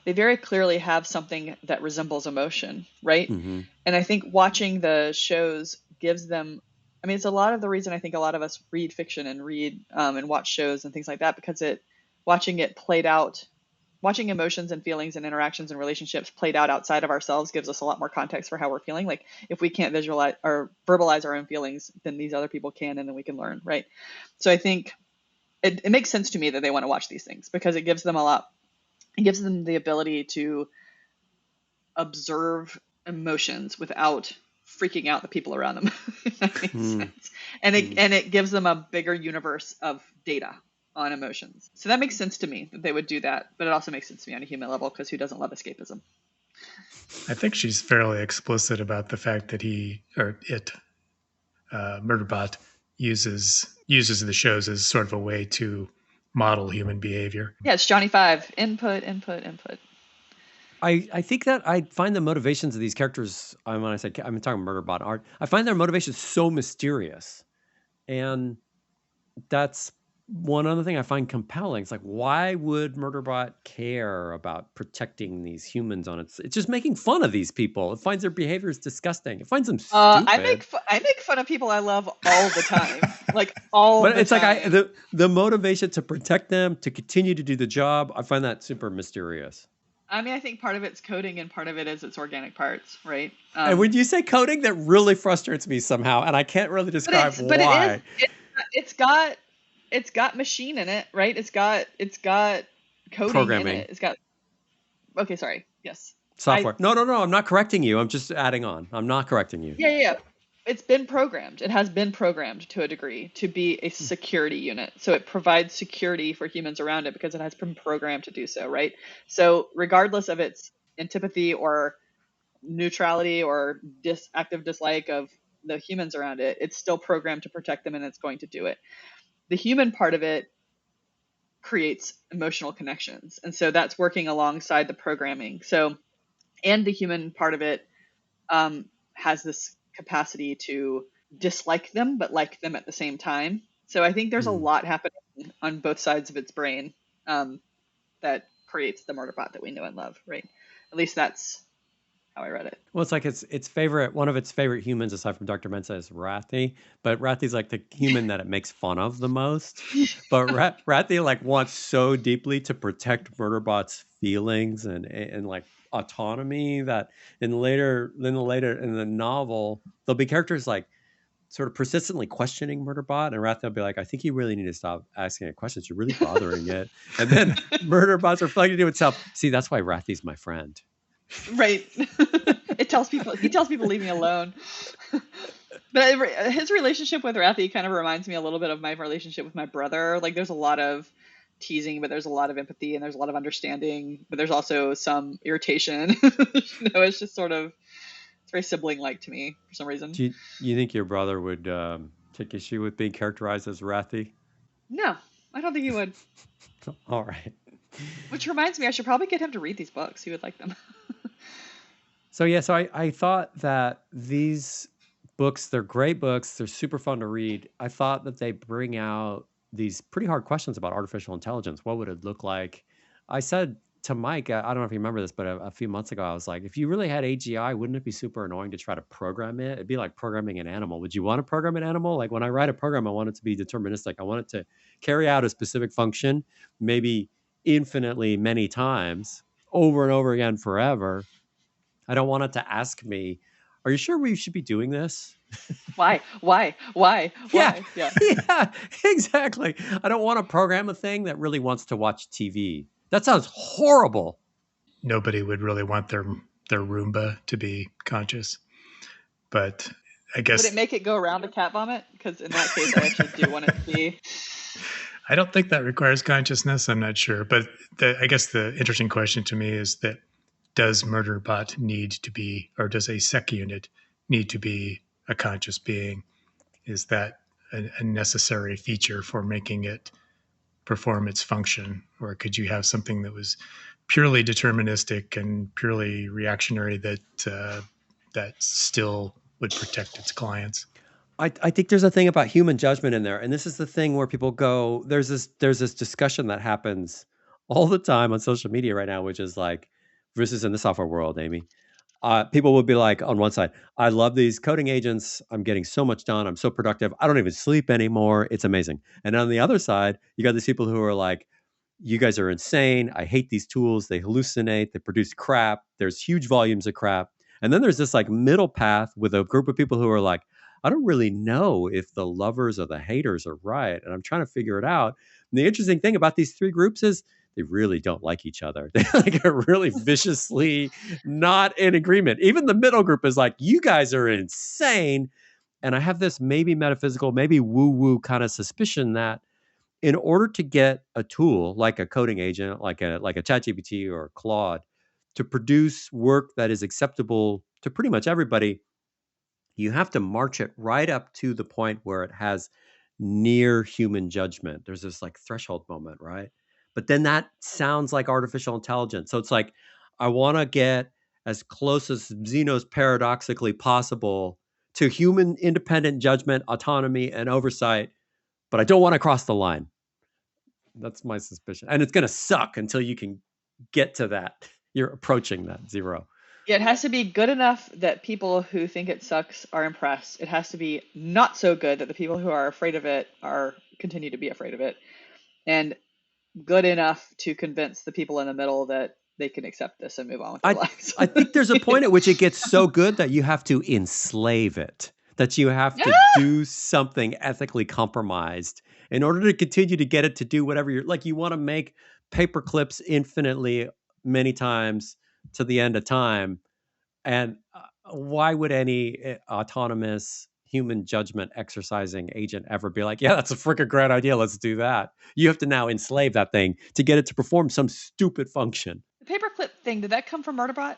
they very clearly have something that resembles emotion, right? Mm-hmm. And I think watching the shows gives them, I mean, it's a lot of the reason I think a lot of us read fiction and read and watch shows and things like that, because watching it played out, watching emotions and feelings and interactions and relationships played out outside of ourselves gives us a lot more context for how we're feeling. Like if we can't visualize or verbalize our own feelings, then these other people can, and then we can learn, right? So I think it makes sense to me that they want to watch these things because it gives them the ability to observe emotions without freaking out the people around them. If that makes sense. And it gives them a bigger universe of data on emotions. So that makes sense to me that they would do that, but it also makes sense to me on a human level because who doesn't love escapism? I think she's fairly explicit about the fact that Murderbot uses the shows as sort of a way to model human behavior. Yeah, it's Johnny Five. Input. I think that I find the motivations of these characters, when I say I'm talking Murderbot art, I find their motivations so mysterious. And that's one other thing I find compelling. It's like, why would Murderbot care about protecting these humans on its? It's just making fun of these people. It finds their behaviors disgusting. It finds them stupid. I make fun of people I love all the time, like all. But the it's time. like the motivation to protect them, to continue to do the job. I find that super mysterious. I mean, I think part of it's coding and part of it is its organic parts, right? And when you say coding, that really frustrates me somehow, and I can't really describe why. But it's got machine in it, right? It's got coding Programming. in it. It's got. Okay, sorry. Yes. Software. No. I'm not correcting you. I'm just adding on. I'm not correcting you. Yeah. it's been programmed. It has been programmed to a degree to be a security unit. So it provides security for humans around it because it has been programmed to do so, right? So regardless of its antipathy or neutrality or active dislike of the humans around it, it's still programmed to protect them and it's going to do it. The human part of it creates emotional connections. And so that's working alongside the programming. So, and the human part of it has this capacity to dislike them, but like them at the same time. So I think there's a lot happening on both sides of its brain that creates the Murderbot that we know and love, right? At least that's how I read it. Well, it's like one of its favorite humans aside from Dr. Mensa is Rathy, but Rathy's like the human that it makes fun of the most. But Rathy like wants so deeply to protect Murderbot's feelings and like autonomy that in the novel there'll be characters like sort of persistently questioning Murderbot, and Rathy will be like, I think you really need to stop asking it questions. You're really bothering it. And then Murderbot's reflecting to itself, see, that's why Rathy's my friend. Right. He tells people leave me alone. But his relationship with Rathy kind of reminds me a little bit of my relationship with my brother. Like there's a lot of teasing, but there's a lot of empathy and there's a lot of understanding, but there's also some irritation. It's just sort of, it's very sibling-like to me for some reason. Do you think your brother would take issue with being characterized as Rathy? No, I don't think he would. All right. Which reminds me, I should probably get him to read these books. He would like them. So I thought that these books, they're great books. They're super fun to read. I thought that they bring out these pretty hard questions about artificial intelligence. What would it look like? I said to Mike, I don't know if you remember this, but a few months ago, I was like, if you really had AGI, wouldn't it be super annoying to try to program it? It'd be like programming an animal. Would you want to program an animal? Like when I write a program, I want it to be deterministic. I want it to carry out a specific function, maybe infinitely many times, over and over again forever. I don't want it to ask me, are you sure we should be doing this? Why? Yeah, exactly. I don't want to program a thing that really wants to watch TV. That sounds horrible. Nobody would really want their Roomba to be conscious. But I guess... Would it make it go around a cat vomit? Because in that case, I actually do want it to be... I don't think that requires consciousness. I'm not sure. But I guess the interesting question to me is that does Murderbot need to be, or does a SEC unit need to be a conscious being? Is that a necessary feature for making it perform its function? Or could you have something that was purely deterministic and purely reactionary that still would protect its clients? I think there's a thing about human judgment in there. And this is the thing where people go, there's this discussion that happens all the time on social media right now, which is like, this is in the software world, Amy. People would be like, on one side, I love these coding agents. I'm getting so much done. I'm so productive. I don't even sleep anymore. It's amazing. And on the other side, you got these people who are like, you guys are insane. I hate these tools. They hallucinate. They produce crap. There's huge volumes of crap. And then there's this like middle path with a group of people who are like, I don't really know if the lovers or the haters are right. And I'm trying to figure it out. And the interesting thing about these three groups is they really don't like each other. They like are really viciously not in agreement. Even the middle group is like, you guys are insane. And I have this maybe metaphysical, maybe woo-woo kind of suspicion that in order to get a tool like a coding agent, like a ChatGPT or Claude, to produce work that is acceptable to pretty much everybody, you have to march it right up to the point where it has near human judgment. There's this like threshold moment, right? But then that sounds like artificial intelligence. So it's like, I want to get as close as Zeno's paradoxically possible to human independent judgment, autonomy, and oversight, but I don't want to cross the line. That's my suspicion. And it's going to suck until you can get to that. You're approaching that zero. Yeah, it has to be good enough that people who think it sucks are impressed. It has to be not so good that the people who are afraid of it continue to be afraid of it. And good enough to convince the people in the middle that they can accept this and move on with their lives. I think there's a point at which it gets so good that you have to enslave it, that you have to do something ethically compromised in order to continue to get it to do whatever you're like. You want to make paper clips infinitely many times to the end of time. And why would any autonomous human judgment exercising agent ever be like, yeah, that's a freaking great idea. Let's do that. You have to now enslave that thing to get it to perform some stupid function. The paperclip thing, did that come from Murderbot?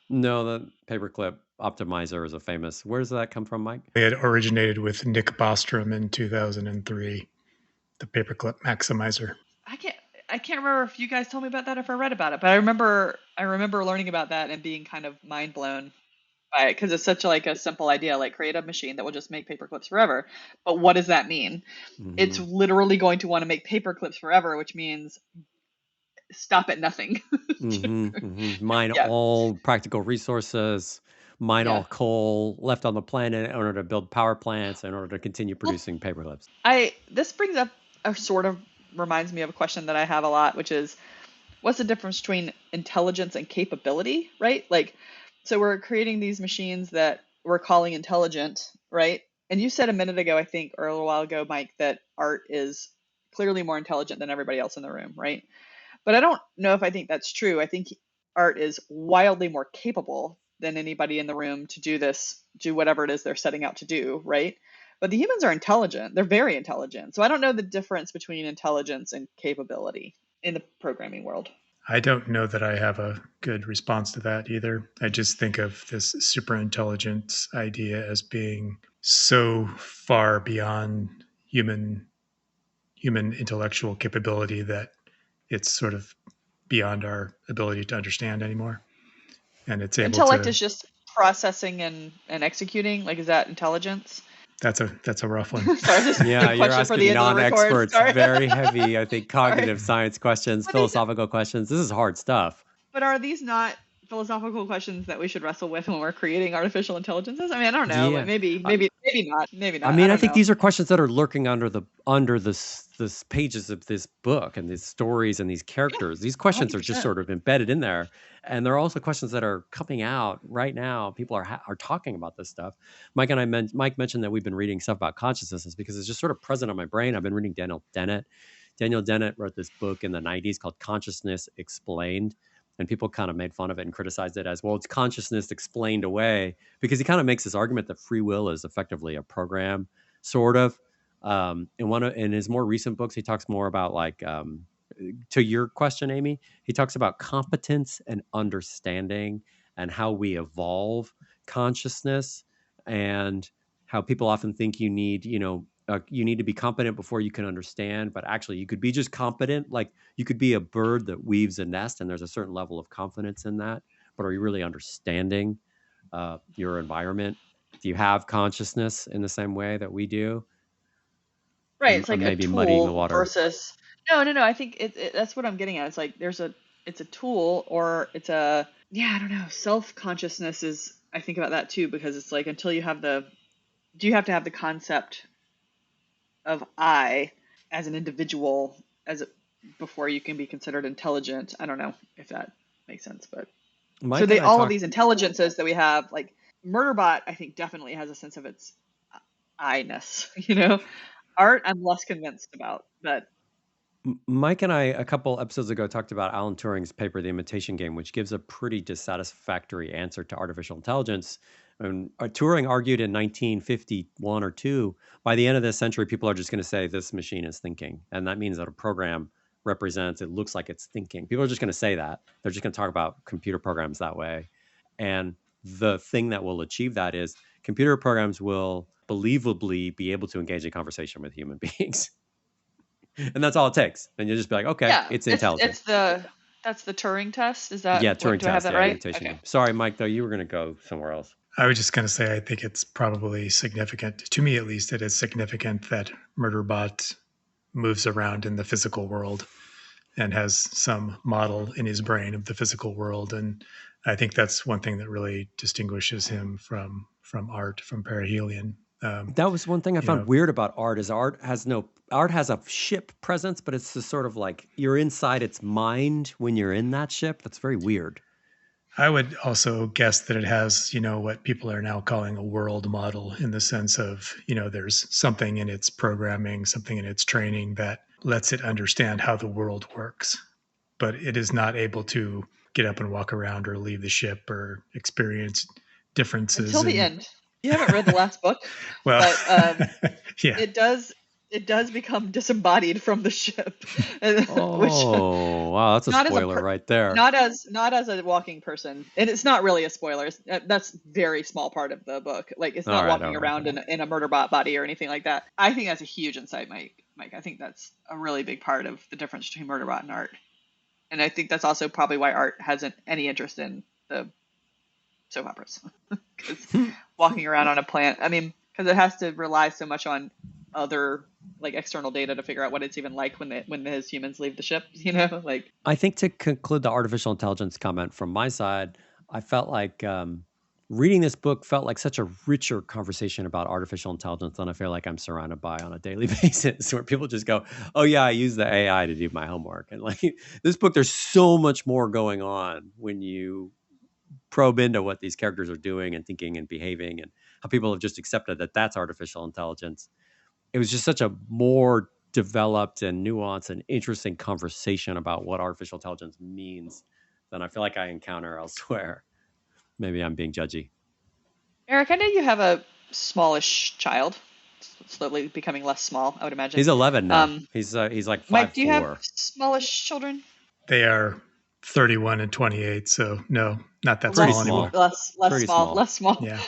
No, the paperclip optimizer is a famous. Where does that come from, Mike? It originated with Nick Bostrom in 2003, the paperclip maximizer. I can't remember if you guys told me about that or if I read about it, but I remember learning about that and being kind of mind blown by it because it's such like a simple idea, like create a machine that will just make paperclips forever. But what does that mean? It's literally going to want to make paperclips forever, which means stop at nothing. Mine all practical resources, mine all coal left on the planet in order to build power plants, in order to continue producing paperclips. This brings up reminds me of a question that I have a lot, which is, what's the difference between intelligence and capability, right? Like, so we're creating these machines that we're calling intelligent, right? And you said a minute ago, I think, or a little while ago, Mike, that Art is clearly more intelligent than everybody else in the room, right? But I don't know if I think that's true. I think Art is wildly more capable than anybody in the room to do whatever it is they're setting out to do, right? But the humans are intelligent. They're very intelligent. So I don't know the difference between intelligence and capability in the programming world. I don't know that I have a good response to that either. I just think of this super intelligence idea as being so far beyond human intellectual capability that it's sort of beyond our ability to understand anymore. And it's able Intellect is just processing and executing. Like, is that intelligence? That's a rough one. Sorry, yeah, you're asking non-experts very heavy, I think, cognitive Sorry. science questions, philosophical questions. This is hard stuff. But are these not philosophical questions that we should wrestle with when we're creating artificial intelligences? I mean, I don't know. Yeah. Maybe not. I mean, I think these are questions that are lurking under this pages of this book and these stories and these characters. These questions 100%. are just sort of embedded in there, and there are also questions that are coming out right now. People are talking about this stuff. Mike mentioned that we've been reading stuff about consciousness because it's just sort of present on my brain. I've been reading Daniel Dennett. Daniel Dennett wrote this book in the 90s called Consciousness Explained. And people kind of made fun of it and criticized it as, well, it's consciousness explained away, because he kind of makes this argument that free will is effectively a program, sort of. In his more recent books, he talks more about to your question, Amy, he talks about competence and understanding and how we evolve consciousness, and how people often think you need to be competent before you can understand, but actually you could be just competent. Like, you could be a bird that weaves a nest and there's a certain level of confidence in that, but are you really understanding your environment? Do you have consciousness in the same way that we do? Right, it's like maybe a tool muddying the water. versus no. I think that's what I'm getting at. It's like it's a tool, or it's a I don't know. Self-consciousness is, I think about that too, because it's like, until you have do you have to have the concept of I as an individual before you can be considered intelligent? I don't know if that makes sense, but all of these intelligences that we have, like Murderbot, I think definitely has a sense of its I-ness, Art, I'm less convinced about that. Mike and I, a couple episodes ago, talked about Alan Turing's paper, The Imitation Game, which gives a pretty dissatisfactory answer to artificial intelligence. And Turing argued in 1951 or 2, by the end of this century, people are just going to say this machine is thinking. And that means that a program it looks like it's thinking. People are just going to say that. They're just going to talk about computer programs that way. And the thing that will achieve that is computer programs will believably be able to engage in conversation with human beings. And that's all it takes. And you'll just be like, okay, it's intelligent. That's the Turing test? Is that Turing test, I have that right? Okay. Sorry, Mike, though, you were going to go somewhere else. I was just going to say, I think it's probably significant, to me at least, it is significant that Murderbot moves around in the physical world and has some model in his brain of the physical world. And I think that's one thing that really distinguishes him from Art, from Perihelion. That was one thing I found weird about Art, is Art has a ship presence, but it's just sort of like you're inside its mind when you're in that ship. That's very weird. I would also guess that it has, what people are now calling a world model, in the sense of, there's something in its programming, something in its training that lets it understand how the world works, but it is not able to get up and walk around or leave the ship or experience differences until the end. You haven't read the last book, Well, but yeah. it does become disembodied from the ship, which Oh, wow, that's a not as a spoiler right there. not as a walking person, and it's not really a spoiler. That's very small part of the book. Like it's All not right, walking all right. around in a Murderbot body or anything like that. I think that's a huge insight, Mike. I think that's a really big part of the difference between Murderbot and art, and I think that's also probably why art hasn't any interest in the soap operas, because walking around on a planet. I mean, because it has to rely so much on other like external data to figure out what it's even like when his humans leave the ship. Like I think to conclude the artificial intelligence comment from my side, I felt like reading this book felt like such a richer conversation about artificial intelligence than I feel like I'm surrounded by on a daily basis, where people just go, "Oh yeah, I use the AI to do my homework." And like this book, there's so much more going on when you probe into what these characters are doing and thinking and behaving, and how people have just accepted that that's artificial intelligence. It was just such a more developed and nuanced and interesting conversation about what artificial intelligence means than I feel like I encounter elsewhere. Maybe I'm being judgy. Eric, I know you have a smallish child, slowly becoming less small, I would imagine. He's 11 now. He's like 5'4". Mike, do you have smallish children? They are 31 and 28, so no, not that Pretty small small. anymore. Less small. Yeah.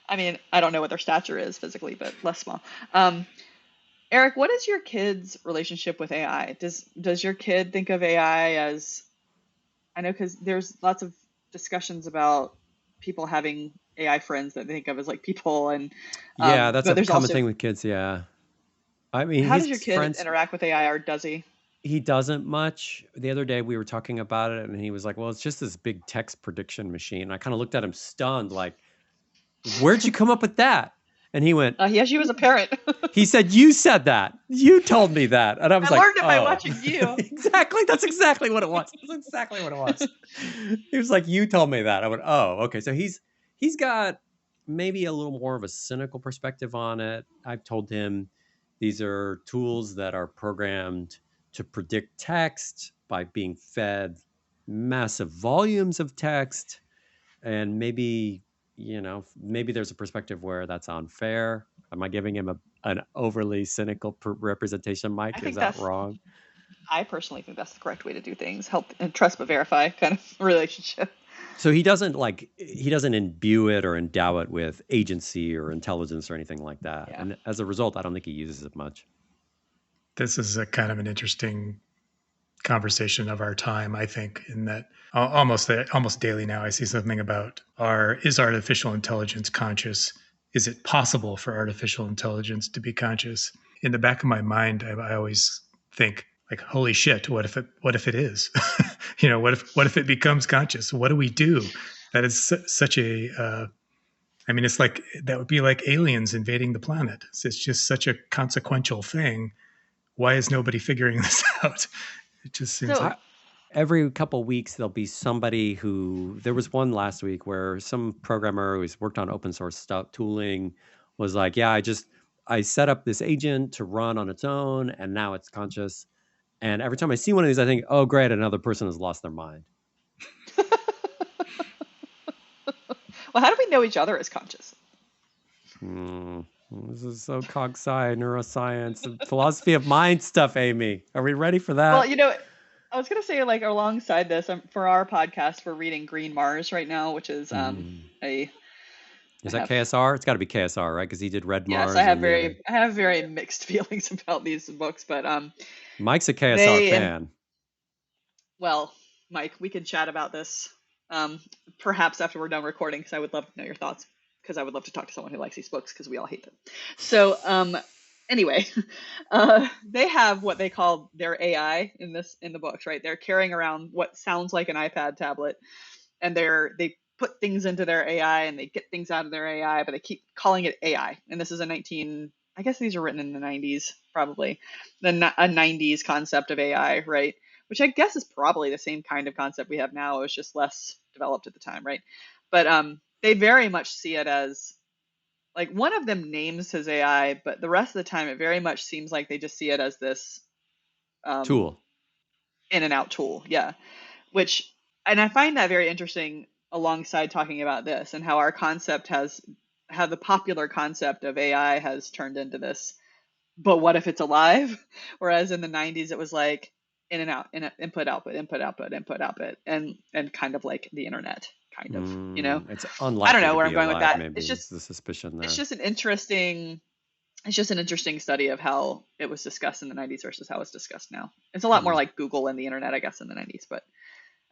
I mean, I don't know what their stature is physically, but less small. Eric, what is your kid's relationship with AI? Does your kid think of AI as, I know because there's lots of discussions about people having AI friends that they think of as like people, and Yeah, that's but a there's common also, thing with kids. Yeah, I mean, how does your his kid friends. interact with AI, or does he? He doesn't much. The other day we were talking about it, and he was like, "Well, it's just this big text prediction machine." And I kind of looked at him stunned, like, "Where'd you come up with that?" And he went, He has you as a parent. he said, "You said that. You told me that." And I was I like, learned it by "Oh." watching you. Exactly. That's exactly what it was. That's exactly what it was. He was like, "You told me that." I went, "Oh, okay." So he's got maybe a little more of a cynical perspective on it. I've told him these are tools that are programmed to predict text by being fed massive volumes of text, and maybe there's a perspective where that's unfair. Am I giving him an overly cynical representation, I Mike? Is think that wrong? I personally think that's the correct way to do things. Help and trust but verify kind of relationship. So he doesn't imbue it or endow it with agency or intelligence or anything like that. Yeah. And as a result, I don't think he uses it much. This is a kind of an interesting conversation of our time, I think, in that almost daily now I see something about is artificial intelligence conscious? Is it possible for artificial intelligence to be conscious? In the back of my mind, I always think like, holy shit, what if it is? What if it becomes conscious? What do we do? That is such a I mean, it's like that would be like aliens invading the planet. It's just such a consequential thing. Why is nobody figuring this out? It just seems like every couple of weeks there'll be somebody there was one last week where some programmer who's worked on open source stuff tooling was like, yeah, I set up this agent to run on its own and now it's conscious. And every time I see one of these, I think, oh great, another person has lost their mind. Well, how do we know each other is conscious? This is so cog-sci, neuroscience, and philosophy of mind stuff, Amy. Are we ready for that? Well, I was going to say, like, alongside this, for our podcast, we're reading Green Mars right now, which is Is that KSR? It's got to be KSR, right? Because he did Red Mars. Yes, I have very mixed feelings about these books, but Mike's a KSR fan. Well, Mike, we can chat about this perhaps after we're done recording, because I would love to know your thoughts, because I would love to talk to someone who likes these books, because we all hate them. So anyway, they have what they call their AI in the books, right? They're carrying around what sounds like an iPad tablet, and they put things into their AI and they get things out of their AI, but they keep calling it AI. And this is I guess these are written in the 90s, probably a 90s concept of AI, right? Which I guess is probably the same kind of concept we have now. It was just less developed at the time, right? But they very much see it as, like, one of them names his AI, but the rest of the time it very much seems like they just see it as this tool, in and out tool. Yeah. And I find that very interesting alongside talking about this and how our concept has how the popular concept of AI has turned into this, but what if it's alive? Whereas in the 90s, it was like in and out, input, output, input, output, input, output, and kind of like the internet, kind of, It's I don't unlikely know to where be I'm going with alive, that. maybe, is the suspicion It's there. just an interesting, it's just an interesting study of how it was discussed in the 90s versus how it's discussed now. It's a lot more like Google and the internet, I guess, in the 90s. But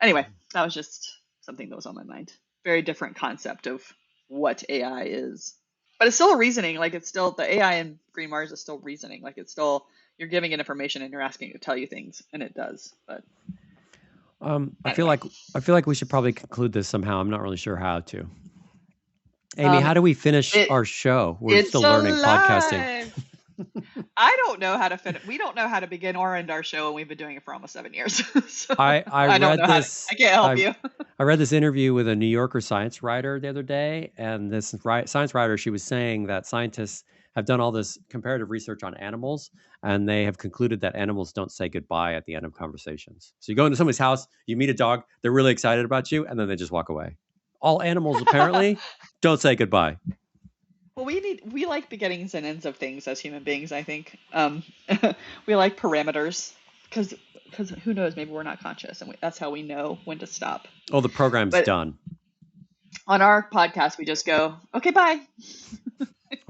anyway, that was just something that was on my mind. Very different concept of what AI is. But it's still a reasoning. Like it's still, the AI in Green Mars is still reasoning. Like it's still, you're giving it information and you're asking it to tell you things, and it does. But I feel like we should probably conclude this somehow. I'm not really sure how to. Amy, how do we finish our show? We're still learning podcasting. I don't know how to finish. We don't know how to begin or end our show, and we've been doing it for almost 7 years. So I read this. I can't help you. I read this interview with a New Yorker science writer the other day, and this science writer, she was saying that scientists have done all this comparative research on animals, and they have concluded that animals don't say goodbye at the end of conversations. So you go into somebody's house, you meet a dog, they're really excited about you, and then they just walk away. All animals apparently don't say goodbye. Well, we like beginnings and ends of things as human beings, I think. We like parameters because who knows, maybe we're not conscious, and that's how we know when to stop. Oh, the program's done. On our podcast, we just go, okay, bye.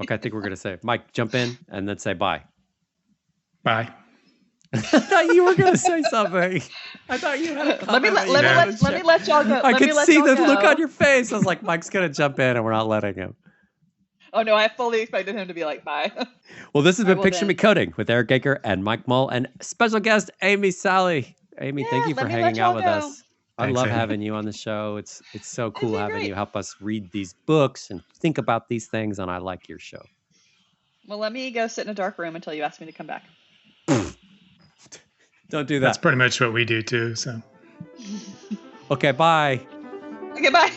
Okay, I think we're going to say, Mike, jump in and then say bye. Bye. I thought you were going to say something. I thought you had a comment. Let me let y'all go. I could see the look on your face. I was like, Mike's going to jump in and we're not letting him. Oh, no, I fully expected him to be like, bye. Well, this has been Picture Me Coding with Eric Gaker and Mike Mull and special guest Amy Salley. Amy, thank you for hanging out with us. I love having you on the show. It's so cool having you help us read these books and think about these things, and I like your show. Well, let me go sit in a dark room until you ask me to come back. Don't do that. That's pretty much what we do too. So. Okay, bye. Okay, bye.